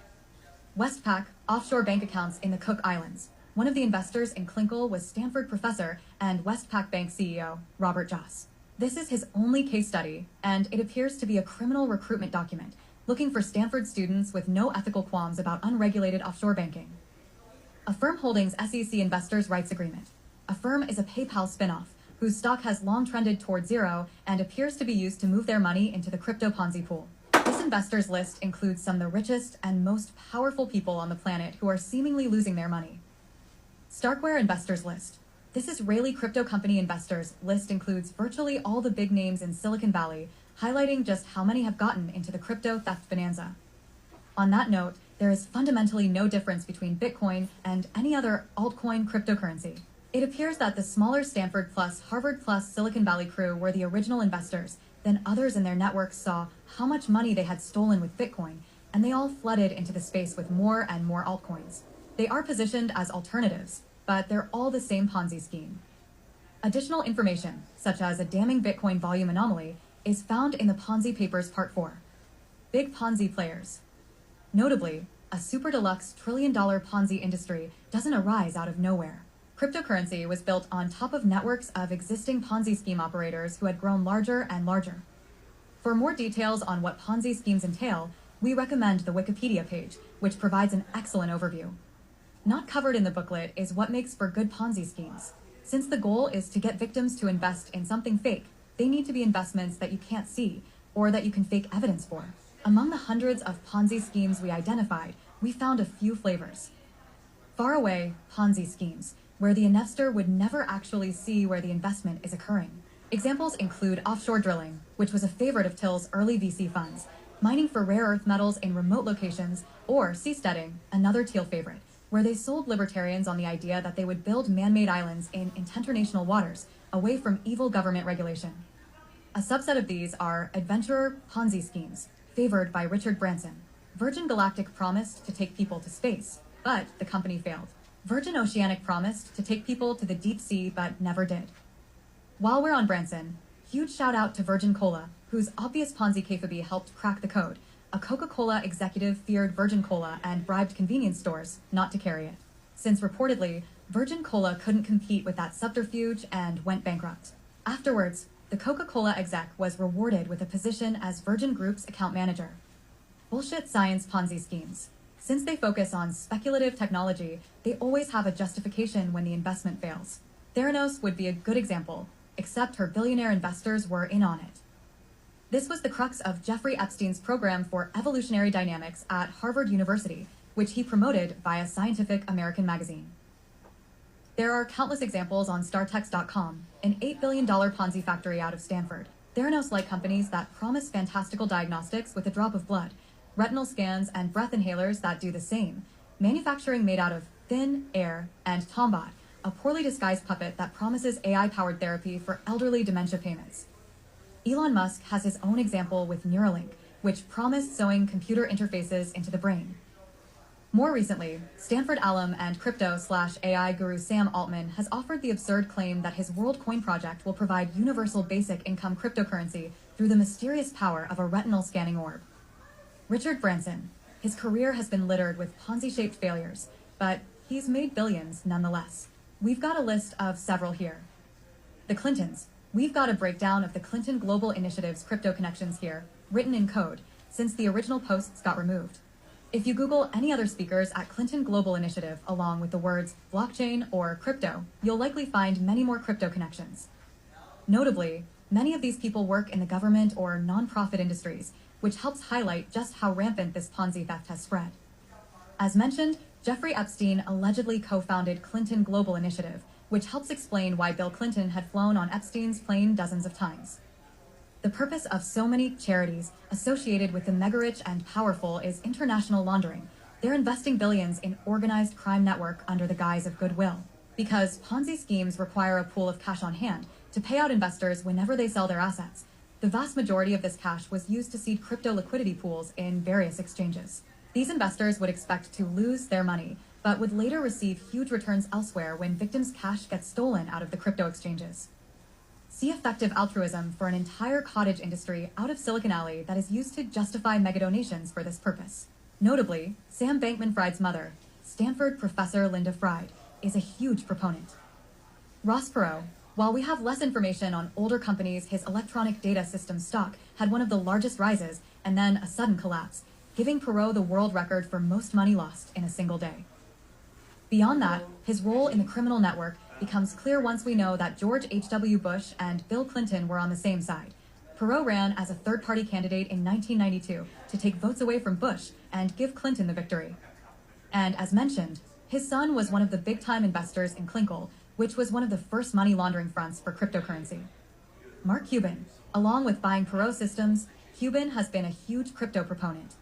Westpac, offshore bank accounts in the Cook Islands. One of the investors in Clinkle was Stanford professor and Westpac Bank CEO, Robert Joss. This is his only case study, and it appears to be a criminal recruitment document, looking for Stanford students with no ethical qualms about unregulated offshore banking. Affirm Holdings SEC Investors' Rights Agreement. Affirm is a PayPal spinoff, whose stock has long trended toward zero and appears to be used to move their money into the crypto Ponzi pool. This investors list includes some of the richest and most powerful people on the planet who are seemingly losing their money. Starkware Investors List. This Israeli crypto company investors list includes virtually all the big names in Silicon Valley, highlighting just how many have gotten into the crypto theft bonanza. On that note, there is fundamentally no difference between Bitcoin and any other altcoin cryptocurrency. It appears that the smaller Stanford plus Harvard plus Silicon Valley crew were the original investors, then others in their networks saw how much money they had stolen with Bitcoin, and they all flooded into the space with more and more altcoins. They are positioned as alternatives, but they're all the same Ponzi scheme. Additional information, such as a damning Bitcoin volume anomaly, is found in the Ponzi Papers Part 4. Big Ponzi players. Notably, a super deluxe trillion-dollar Ponzi industry doesn't arise out of nowhere. Cryptocurrency was built on top of networks of existing Ponzi scheme operators who had grown larger and larger. For more details on what Ponzi schemes entail, we recommend the Wikipedia page, which provides an excellent overview. Not covered in the booklet is what makes for good Ponzi schemes. Since the goal is to get victims to invest in something fake, they need to be investments that you can't see, or that you can fake evidence for. Among the hundreds of Ponzi schemes we identified, we found a few flavors. Faraway Ponzi schemes, where the investor would never actually see where the investment is occurring. Examples include offshore drilling, which was a favorite of Till's early VC funds, mining for rare earth metals in remote locations, or seasteading, another Thiel favorite, where they sold libertarians on the idea that they would build man-made islands in international waters, away from evil government regulation. A subset of these are adventurer Ponzi schemes, favored by Richard Branson. Virgin Galactic promised to take people to space, but the company failed. Virgin Oceanic promised to take people to the deep sea, but never did. While we're on Branson, huge shout out to Virgin Cola, whose obvious Ponzi capability helped crack the code. A Coca-Cola executive feared Virgin Cola and bribed convenience stores not to carry it, since reportedly, Virgin Cola couldn't compete with that subterfuge and went bankrupt. Afterwards, the Coca-Cola exec was rewarded with a position as Virgin Group's account manager. Bullshit science Ponzi schemes. Since they focus on speculative technology, they always have a justification when the investment fails. Theranos would be a good example, except her billionaire investors were in on it. This was the crux of Jeffrey Epstein's program for evolutionary dynamics at Harvard University, which he promoted via Scientific American magazine. There are countless examples on StarText.com, an $8 billion Ponzi factory out of Stanford. Theranos-like companies that promise fantastical diagnostics with a drop of blood, retinal scans, and breath inhalers that do the same, manufacturing made out of thin air, and Tombot, a poorly disguised puppet that promises AI-powered therapy for elderly dementia payments. Elon Musk has his own example with Neuralink, which promised sewing computer interfaces into the brain. More recently, Stanford alum and crypto/AI guru Sam Altman has offered the absurd claim that his WorldCoin project will provide universal basic income cryptocurrency through the mysterious power of a retinal scanning orb. Richard Branson, his career has been littered with Ponzi-shaped failures, but he's made billions nonetheless. We've got a list of several here. The Clintons. We've got a breakdown of the Clinton Global Initiative's crypto connections here, written in code, since the original posts got removed. If you Google any other speakers at Clinton Global Initiative along with the words blockchain or crypto, you'll likely find many more crypto connections. Notably, many of these people work in the government or nonprofit industries, which helps highlight just how rampant this Ponzi theft has spread. As mentioned, Jeffrey Epstein allegedly co-founded Clinton Global Initiative, which helps explain why Bill Clinton had flown on Epstein's plane dozens of times. The purpose of so many charities associated with the mega-rich and powerful is international laundering. They're investing billions in organized crime network under the guise of goodwill. Because Ponzi schemes require a pool of cash on hand to pay out investors whenever they sell their assets, the vast majority of this cash was used to seed crypto liquidity pools in various exchanges. These investors would expect to lose their money, but would later receive huge returns elsewhere when victims' cash gets stolen out of the crypto exchanges. See effective altruism for an entire cottage industry out of Silicon Alley that is used to justify mega donations for this purpose. Notably, Sam Bankman-Fried's mother, Stanford professor Linda Fried, is a huge proponent. Ross Perot, while we have less information on older companies, his electronic data system stock had one of the largest rises and then a sudden collapse, giving Perot the world record for most money lost in a single day. Beyond that, his role in the criminal network becomes clear once we know that George H.W. Bush and Bill Clinton were on the same side. Perot ran as a third-party candidate in 1992 to take votes away from Bush and give Clinton the victory. And as mentioned, his son was one of the big-time investors in Clinkle, which was one of the first money laundering fronts for cryptocurrency. Mark Cuban, along with buying Perot systems, Cuban has been a huge crypto proponent.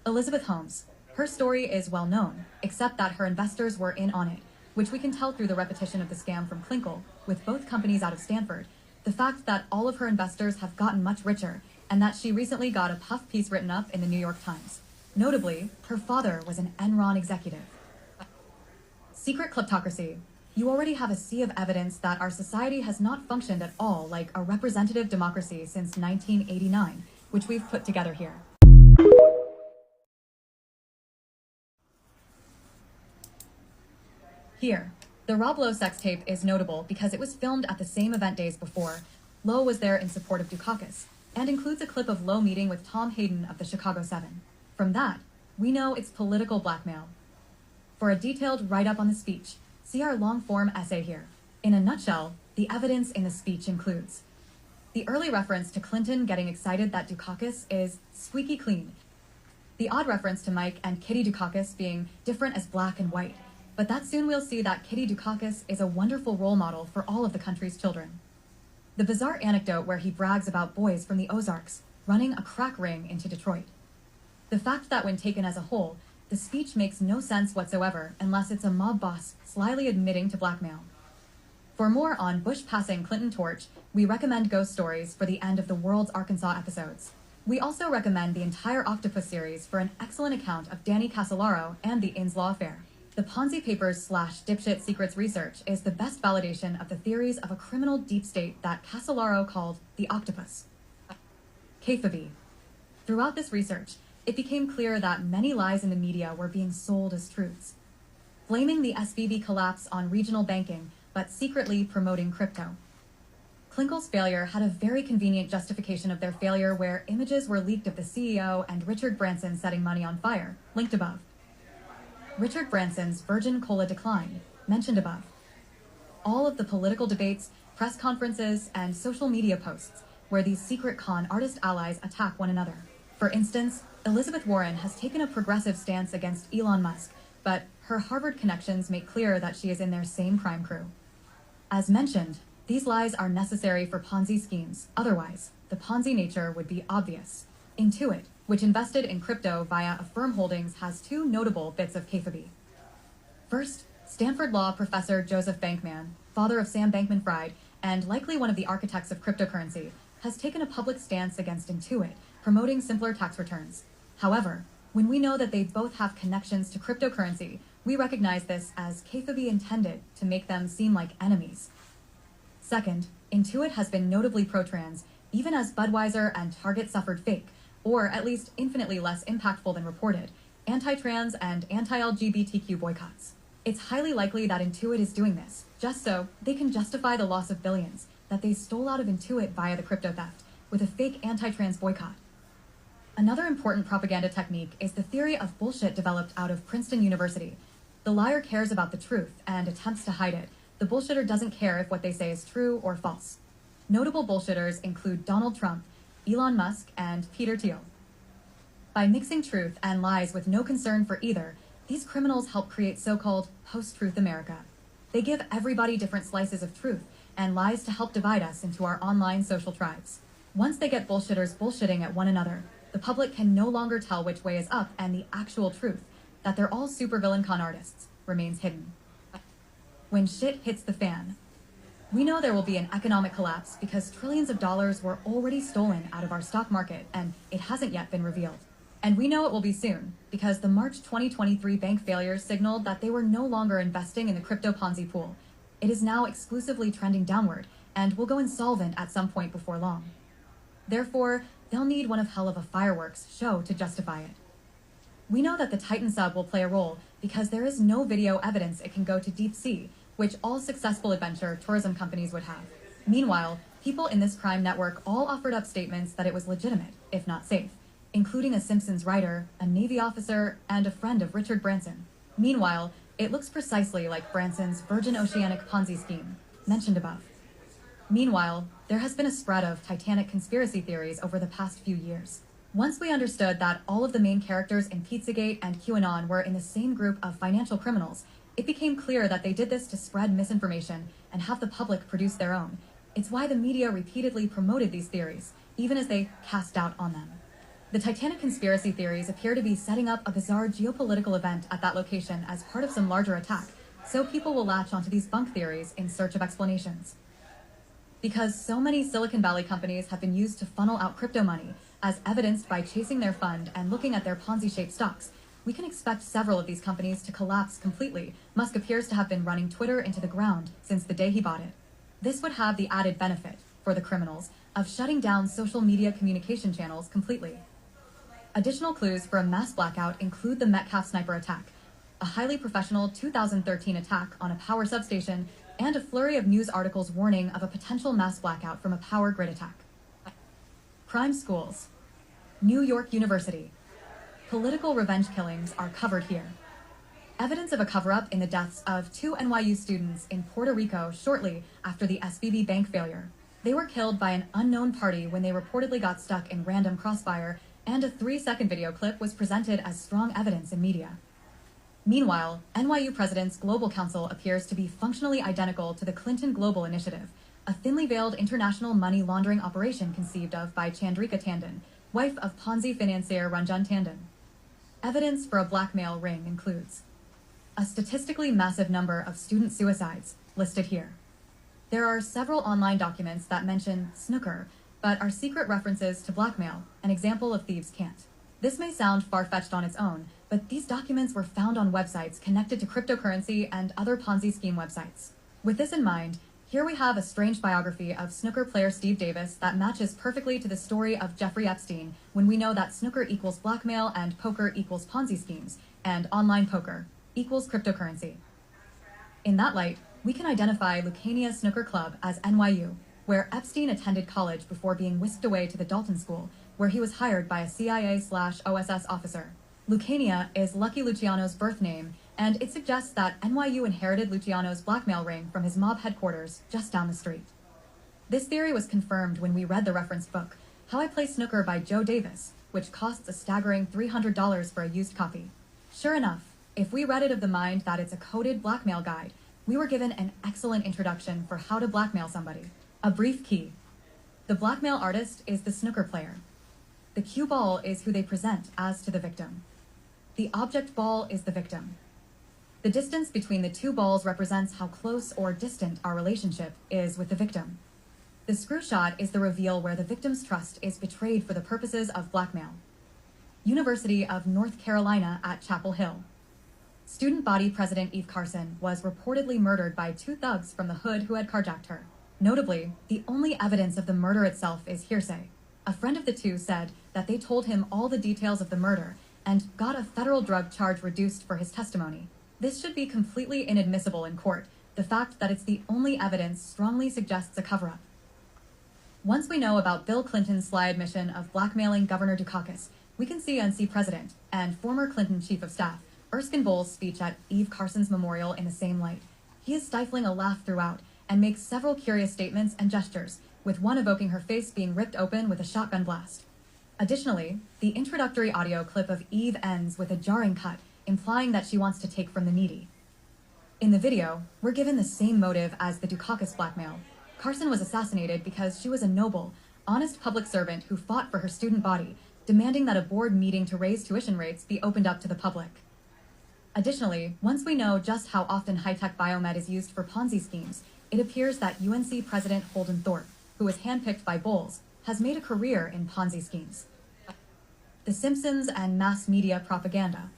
Elizabeth Holmes, her story is well known, except that her investors were in on it, which we can tell through the repetition of the scam from Clinkle, with both companies out of Stanford, the fact that all of her investors have gotten much richer, and that she recently got a puff piece written up in the New York Times. Notably, her father was an Enron executive. Secret kleptocracy. You already have a sea of evidence that our society has not functioned at all like a representative democracy since 1989, which we've put together here. Here, the Rob Lowe sex tape is notable because it was filmed at the same event days before. Lowe was there in support of Dukakis, and includes a clip of Lowe meeting with Tom Hayden of the Chicago 7. From that, we know it's political blackmail. For a detailed write-up on the speech, see our long-form essay here. In a nutshell, the evidence in the speech includes the early reference to Clinton getting excited that Dukakis is squeaky clean, the odd reference to Mike and Kitty Dukakis being different as black and white, but that soon we'll see that Kitty Dukakis is a wonderful role model for all of the country's children. The bizarre anecdote where he brags about boys from the Ozarks running a crack ring into Detroit. The fact that when taken as a whole, the speech makes no sense whatsoever unless it's a mob boss slyly admitting to blackmail. For more on Bush passing Clinton torch, we recommend Ghost Stories for the end of the World's Arkansas episodes. We also recommend the entire Octopus series for an excellent account of Danny Casolaro and the Inslaw affair. The Ponzi Papers / Dipshit Secrets research is the best validation of the theories of a criminal deep state that Casolaro called the octopus. KFB. Throughout this research, it became clear that many lies in the media were being sold as truths. Blaming the SVB collapse on regional banking, but secretly promoting crypto. Klinkle's failure had a very convenient justification of their failure where images were leaked of the CEO and Richard Branson setting money on fire, linked above. Richard Branson's Virgin Cola decline, mentioned above. All of the political debates, press conferences, and social media posts where these secret con artist allies attack one another. For instance, Elizabeth Warren has taken a progressive stance against Elon Musk, but her Harvard connections make clear that she is in their same crime crew. As mentioned, these lies are necessary for Ponzi schemes. Otherwise, the Ponzi nature would be obvious. Intuit, which invested in crypto via Affirm Holdings, has two notable bits of kayfabe. First, Stanford Law professor Joseph Bankman, father of Sam Bankman-Fried, and likely one of the architects of cryptocurrency, has taken a public stance against Intuit, promoting simpler tax returns. However, when we know that they both have connections to cryptocurrency, we recognize this as kayfabe intended to make them seem like enemies. Second, Intuit has been notably pro-trans, even as Budweiser and Target suffered fake, or at least infinitely less impactful than reported, anti-trans and anti-LGBTQ boycotts. It's highly likely that Intuit is doing this, just so they can justify the loss of billions that they stole out of Intuit via the crypto theft, with a fake anti-trans boycott. Another important propaganda technique is the theory of bullshit developed out of Princeton University. The liar cares about the truth and attempts to hide it. The bullshitter doesn't care if what they say is true or false. Notable bullshitters include Donald Trump, Elon Musk, and Peter Thiel. By mixing truth and lies with no concern for either, these criminals help create so-called post-truth America. They give everybody different slices of truth and lies to help divide us into our online social tribes. Once they get bullshitters bullshitting at one another, the public can no longer tell which way is up, and the actual truth, that they're all supervillain con artists, remains hidden. When shit hits the fan, we know there will be an economic collapse because trillions of dollars were already stolen out of our stock market, and it hasn't yet been revealed. And we know it will be soon, because the March 2023 bank failures signaled that they were no longer investing in the crypto Ponzi pool. It is now exclusively trending downward, and will go insolvent at some point before long. Therefore, they'll need one hell of a fireworks show to justify it. We know that the Titan sub will play a role because there is no video evidence it can go to deep sea, which all successful adventure tourism companies would have. Meanwhile, people in this crime network all offered up statements that it was legitimate, if not safe, including a Simpsons writer, a Navy officer, and a friend of Richard Branson. Meanwhile, it looks precisely like Branson's Virgin Oceanic Ponzi scheme, mentioned above. Meanwhile, there has been a spread of Titanic conspiracy theories over the past few years. Once we understood that all of the main characters in Pizzagate and QAnon were in the same group of financial criminals, it became clear that they did this to spread misinformation and have the public produce their own. It's why the media repeatedly promoted these theories, even as they cast doubt on them. The Titanic conspiracy theories appear to be setting up a bizarre geopolitical event at that location as part of some larger attack, so people will latch onto these bunk theories in search of explanations. Because so many Silicon Valley companies have been used to funnel out crypto money, as evidenced by chasing their fund and looking at their Ponzi-shaped stocks, we can expect several of these companies to collapse completely. Musk appears to have been running Twitter into the ground since the day he bought it. This would have the added benefit, for the criminals, of shutting down social media communication channels completely. Additional clues for a mass blackout include the Metcalf sniper attack, a highly professional 2013 attack on a power substation, and a flurry of news articles warning of a potential mass blackout from a power grid attack. Crime schools. New York University. Political revenge killings are covered here. Evidence of a cover-up in the deaths of 2 NYU students in Puerto Rico shortly after the SVB bank failure. They were killed by an unknown party when they reportedly got stuck in random crossfire, and a 3-second video clip was presented as strong evidence in media. Meanwhile, NYU President's Global Council appears to be functionally identical to the Clinton Global Initiative, a thinly veiled international money laundering operation conceived of by Chandrika Tandon, wife of Ponzi financier Ranjan Tandon. Evidence for a blackmail ring includes a statistically massive number of student suicides, listed here. There are several online documents that mention snooker, but are secret references to blackmail, an example of thieves' cant. This may sound far-fetched on its own, but these documents were found on websites connected to cryptocurrency and other Ponzi scheme websites. With this in mind, here we have a strange biography of snooker player Steve Davis that matches perfectly to the story of Jeffrey Epstein when we know that snooker equals blackmail and poker equals Ponzi schemes, and online poker equals cryptocurrency. In that light, we can identify Lucania Snooker Club as NYU, where Epstein attended college before being whisked away to the Dalton School, where he was hired by a CIA/OSS officer. Lucania is Lucky Luciano's birth name, and it suggests that NYU inherited Luciano's blackmail ring from his mob headquarters just down the street. This theory was confirmed when we read the reference book, How I Play Snooker by Joe Davis, which costs a staggering $300 for a used copy. Sure enough, if we read it of the mind that it's a coded blackmail guide, we were given an excellent introduction for how to blackmail somebody. A brief key. The blackmail artist is the snooker player. The cue ball is who they present as to the victim. The object ball is the victim. The distance between the two balls represents how close or distant our relationship is with the victim. The screw shot is the reveal where the victim's trust is betrayed for the purposes of blackmail. University of North Carolina at Chapel Hill. Student body president Eve Carson was reportedly murdered by two thugs from the hood who had carjacked her. Notably, the only evidence of the murder itself is hearsay. A friend of the two said that they told him all the details of the murder and got a federal drug charge reduced for his testimony. This should be completely inadmissible in court. The fact that it's the only evidence strongly suggests a cover-up. Once we know about Bill Clinton's sly admission of blackmailing Governor Dukakis, we can see UNC President and former Clinton Chief of Staff Erskine Bowles' speech at Eve Carson's memorial in the same light. He is stifling a laugh throughout and makes several curious statements and gestures, with one evoking her face being ripped open with a shotgun blast. Additionally, the introductory audio clip of Eve ends with a jarring cut, implying that she wants to take from the needy. In the video, we're given the same motive as the Dukakis blackmail. Carson was assassinated because she was a noble, honest public servant who fought for her student body, demanding that a board meeting to raise tuition rates be opened up to the public. Additionally, once we know just how often high-tech biomed is used for Ponzi schemes, it appears that UNC President Holden Thorpe, who was handpicked by Bowles, has made a career in Ponzi schemes. The Simpsons and mass media propaganda.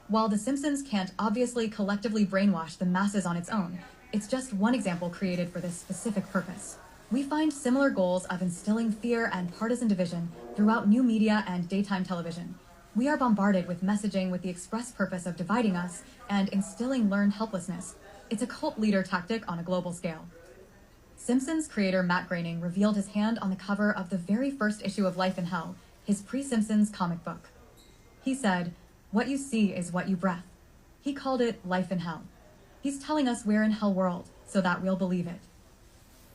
While The Simpsons can't obviously collectively brainwash the masses on its own, it's just one example created for this specific purpose. We find similar goals of instilling fear and partisan division throughout new media and daytime television. We are bombarded with messaging with the express purpose of dividing us and instilling learned helplessness. It's a cult leader tactic on a global scale. Simpsons creator Matt Groening revealed his hand on the cover of the very first issue of Life in Hell, his pre-Simpsons comic book. He said, "What you see is what you breath." He called it Life in Hell. He's telling us we're in hell world, so that we'll believe it.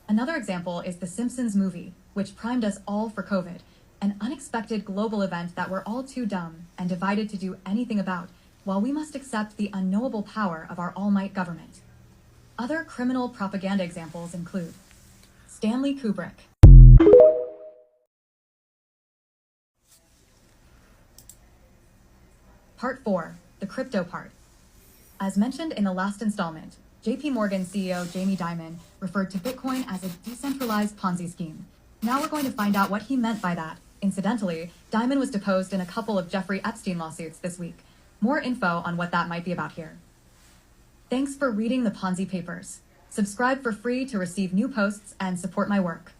Another example is the Simpsons movie, which primed us all for COVID, an unexpected global event that we're all too dumb and divided to do anything about, while we must accept the unknowable power of our all-might government. Other criminal propaganda examples include Stanley Kubrick. Part 4, the crypto part. As mentioned in the last installment, JP Morgan CEO Jamie Dimon referred to Bitcoin as a decentralized Ponzi scheme. Now we're going to find out what he meant by that. Incidentally, Dimon was deposed in a couple of Jeffrey Epstein lawsuits this week. More info on what that might be about here. Thanks for reading the Ponzi Papers. Subscribe for free to receive new posts and support my work.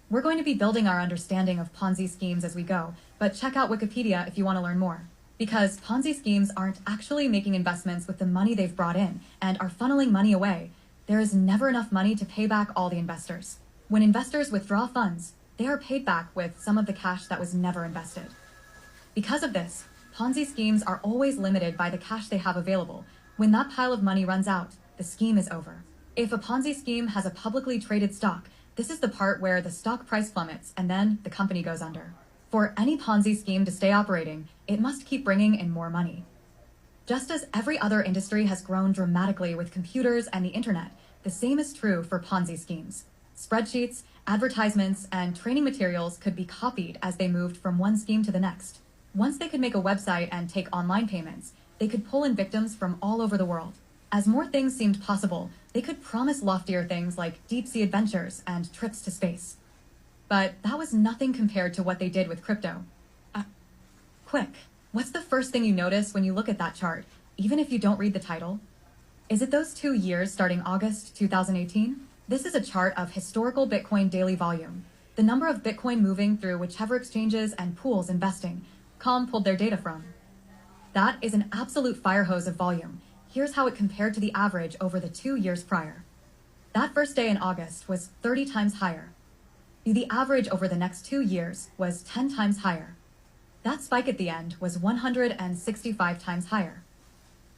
We're going to be building our understanding of Ponzi schemes as we go, but check out Wikipedia if you want to learn more. Because Ponzi schemes aren't actually making investments with the money they've brought in and are funneling money away. There is never enough money to pay back all the investors. When investors withdraw funds, they are paid back with some of the cash that was never invested. Because of this, Ponzi schemes are always limited by the cash they have available. When that pile of money runs out, the scheme is over. If a Ponzi scheme has a publicly traded stock, this is the part where the stock price plummets and then the company goes under. For any Ponzi scheme to stay operating, it must keep bringing in more money. Just as every other industry has grown dramatically with computers and the internet, the same is true for Ponzi schemes. Spreadsheets, advertisements, and training materials could be copied as they moved from one scheme to the next. Once they could make a website and take online payments, they could pull in victims from all over the world. As more things seemed possible, they could promise loftier things like deep-sea adventures and trips to space. But that was nothing compared to what they did with crypto. Quick, what's the first thing you notice when you look at that chart, even if you don't read the title? Is it those 2 years starting August 2018? This is a chart of historical Bitcoin daily volume, the number of Bitcoin moving through whichever exchanges and pools investing. Calm pulled their data from. That is an absolute fire hose of volume. Here's how it compared to the average over the 2 years prior. That first day in August was 30 times higher. The average over the next 2 years was 10 times higher. That spike at the end was 165 times higher.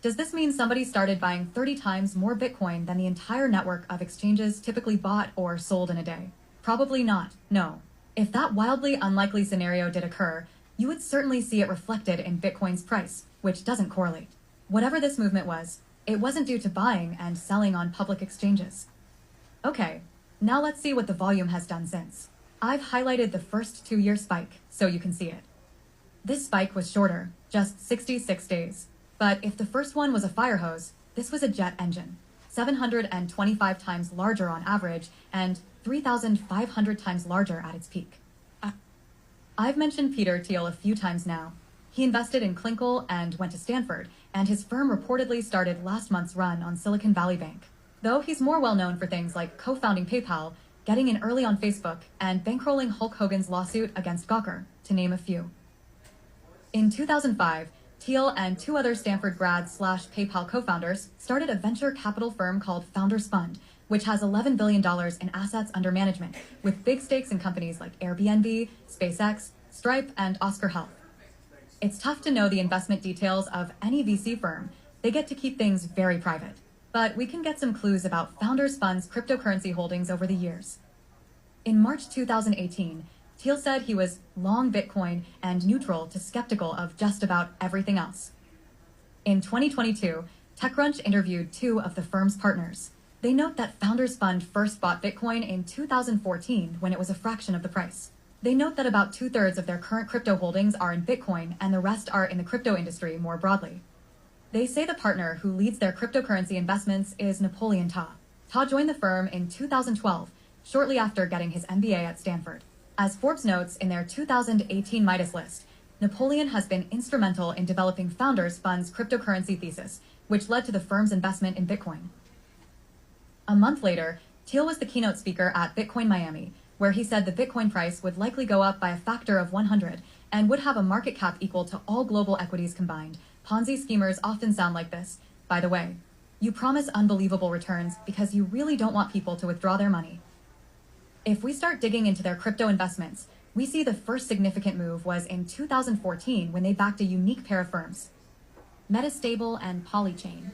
Does this mean somebody started buying 30 times more Bitcoin than the entire network of exchanges typically bought or sold in a day? Probably not, no. If that wildly unlikely scenario did occur, you would certainly see it reflected in Bitcoin's price, which doesn't correlate. Whatever this movement was, it wasn't due to buying and selling on public exchanges. Okay, now let's see what the volume has done since. I've highlighted the first 2-year spike so you can see it. This spike was shorter, just 66 days. But if the first one was a fire hose, this was a jet engine, 725 times larger on average and 3,500 times larger at its peak. I've mentioned Peter Thiel a few times now. He invested in Klinkle and went to Stanford, and his firm reportedly started last month's run on Silicon Valley Bank. Though he's more well known for things like co-founding PayPal, getting in early on Facebook, and bankrolling Hulk Hogan's lawsuit against Gawker, to name a few. In 2005, Thiel and 2 other Stanford grads / PayPal co-founders started a venture capital firm called Founders Fund, which has $11 billion in assets under management, with big stakes in companies like Airbnb, SpaceX, Stripe, and Oscar Health. It's tough to know the investment details of any VC firm. They get to keep things very private. But we can get some clues about Founders Fund's cryptocurrency holdings over the years. In March 2018, Thiel said he was long Bitcoin and neutral to skeptical of just about everything else. In 2022, TechCrunch interviewed 2 of the firm's partners. They note that Founders Fund first bought Bitcoin in 2014 when it was a fraction of the price. They note that about 2/3 of their current crypto holdings are in Bitcoin and the rest are in the crypto industry more broadly. They say the partner who leads their cryptocurrency investments is Napoleon Ta. Ta joined the firm in 2012, shortly after getting his MBA at Stanford. As Forbes notes in their 2018 Midas list, Napoleon has been instrumental in developing Founders Fund's cryptocurrency thesis, which led to the firm's investment in Bitcoin. A month later, Thiel was the keynote speaker at Bitcoin Miami, where he said the Bitcoin price would likely go up by a factor of 100 and would have a market cap equal to all global equities combined. Ponzi schemers often sound like this. By the way, you promise unbelievable returns because you really don't want people to withdraw their money. If we start digging into their crypto investments, we see the first significant move was in 2014 when they backed a unique pair of firms, Metastable and Polychain.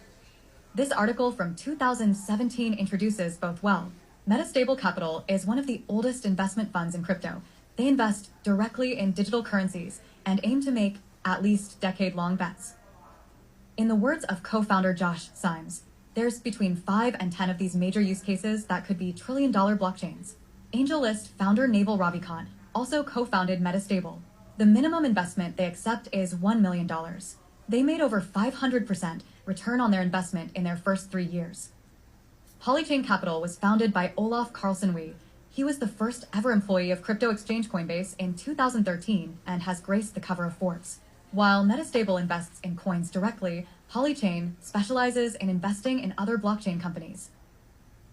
This article from 2017 introduces both well. Metastable Capital is one of the oldest investment funds in crypto. They invest directly in digital currencies and aim to make at least decade-long bets. In the words of co-founder Josh Symes, there's between 5 and 10 of these major use cases that could be trillion-dollar blockchains. AngelList founder Naval Ravikant also co-founded Metastable. The minimum investment they accept is $1 million. They made over 500% return on their investment in their first 3 years. Polychain Capital was founded by Olaf Carlson-Wee. He was the first ever employee of crypto exchange Coinbase in 2013 and has graced the cover of Forbes. While Metastable invests in coins directly, Polychain specializes in investing in other blockchain companies.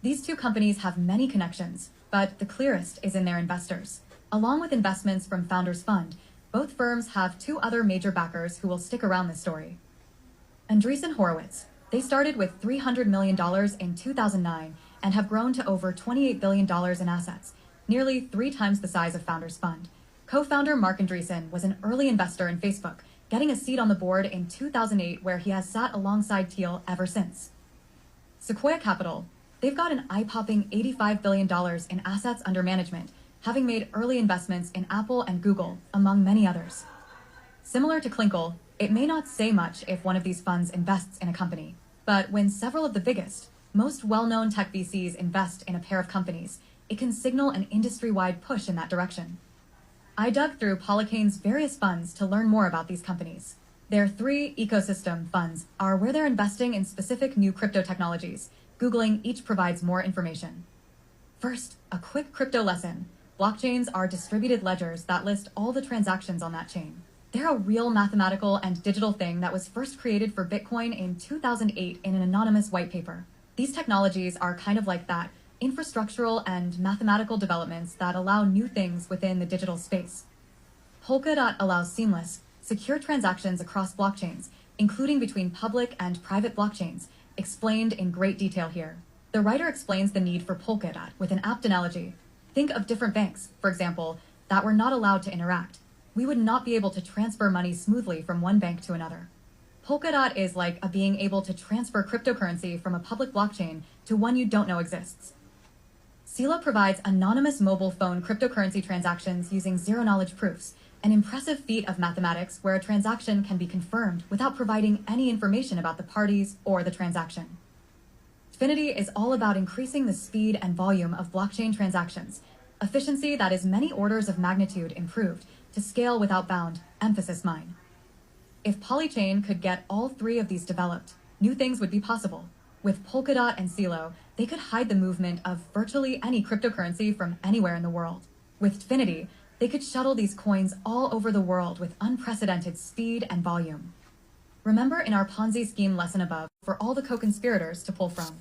These 2 companies have many connections, but the clearest is in their investors. Along with investments from Founders Fund, both firms have 2 other major backers who will stick around this story. Andreessen Horowitz. They started with $300 million in 2009 and have grown to over $28 billion in assets, nearly 3 times the size of Founders Fund. Co-founder Mark Andreessen was an early investor in Facebook, getting a seat on the board in 2008 where he has sat alongside Thiel ever since. Sequoia Capital. They've got an eye-popping $85 billion in assets under management, having made early investments in Apple and Google, among many others. Similar to Klinkle, it may not say much if one of these funds invests in a company, but when several of the biggest, most well-known tech VCs invest in a pair of companies, it can signal an industry-wide push in that direction. I dug through Polychain's various funds to learn more about these companies. Their 3 ecosystem funds are where they're investing in specific new crypto technologies. Googling each provides more information. First, a quick crypto lesson. Blockchains are distributed ledgers that list all the transactions on that chain. They're a real mathematical and digital thing that was first created for Bitcoin in 2008 in an anonymous white paper. These technologies are kind of like that, infrastructural and mathematical developments that allow new things within the digital space. Polkadot allows seamless, secure transactions across blockchains, including between public and private blockchains, explained in great detail here. The writer explains the need for Polkadot with an apt analogy. Think of different banks, for example, that were not allowed to interact. We would not be able to transfer money smoothly from one bank to another. Polkadot is like being able to transfer cryptocurrency from a public blockchain to one you don't know exists. Sila provides anonymous mobile phone cryptocurrency transactions using zero-knowledge proofs, an impressive feat of mathematics where a transaction can be confirmed without providing any information about the parties or the transaction. Finity is all about increasing the speed and volume of blockchain transactions, efficiency that is many orders of magnitude improved to scale without bound, emphasis mine. If Polychain could get all three of these developed, new things would be possible. With Polkadot and Silo, they could hide the movement of virtually any cryptocurrency from anywhere in the world. With Finity, they could shuttle these coins all over the world with unprecedented speed and volume. Remember in our Ponzi scheme lesson above for all the co-conspirators to pull from.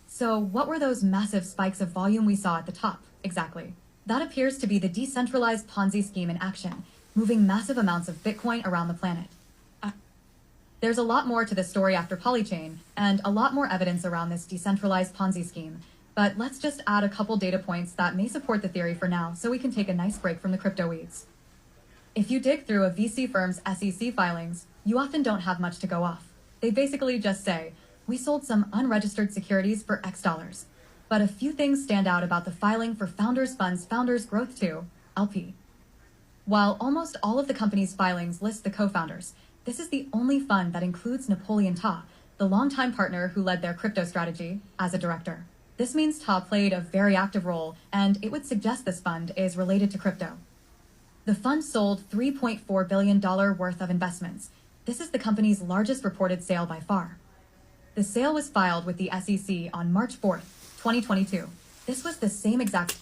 So what were those massive spikes of volume we saw at the top, exactly? That appears to be the decentralized Ponzi scheme in action, moving massive amounts of Bitcoin around the planet. There's a lot more to the story after Polychain, and a lot more evidence around this decentralized Ponzi scheme, but let's just add a couple data points that may support the theory for now so we can take a nice break from the crypto weeds. If you dig through a VC firm's SEC filings, you often don't have much to go off. They basically just say, we sold some unregistered securities for X dollars. But a few things stand out about the filing for Founders Fund's Founders Growth 2, LP. While almost all of the company's filings list the co-founders, this is the only fund that includes Napoleon Ta, the longtime partner who led their crypto strategy, as a director. This means Ta played a very active role, and it would suggest this fund is related to crypto. The fund sold $3.4 billion worth of investments. This is the company's largest reported sale by far. The sale was filed with the SEC on March 4th, 2022. This was the same exact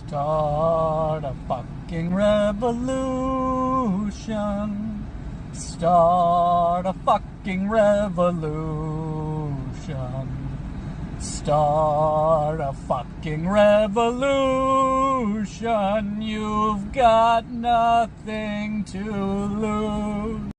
Start a fucking revolution. Start a fucking revolution. Start a fucking revolution. You've got nothing to lose.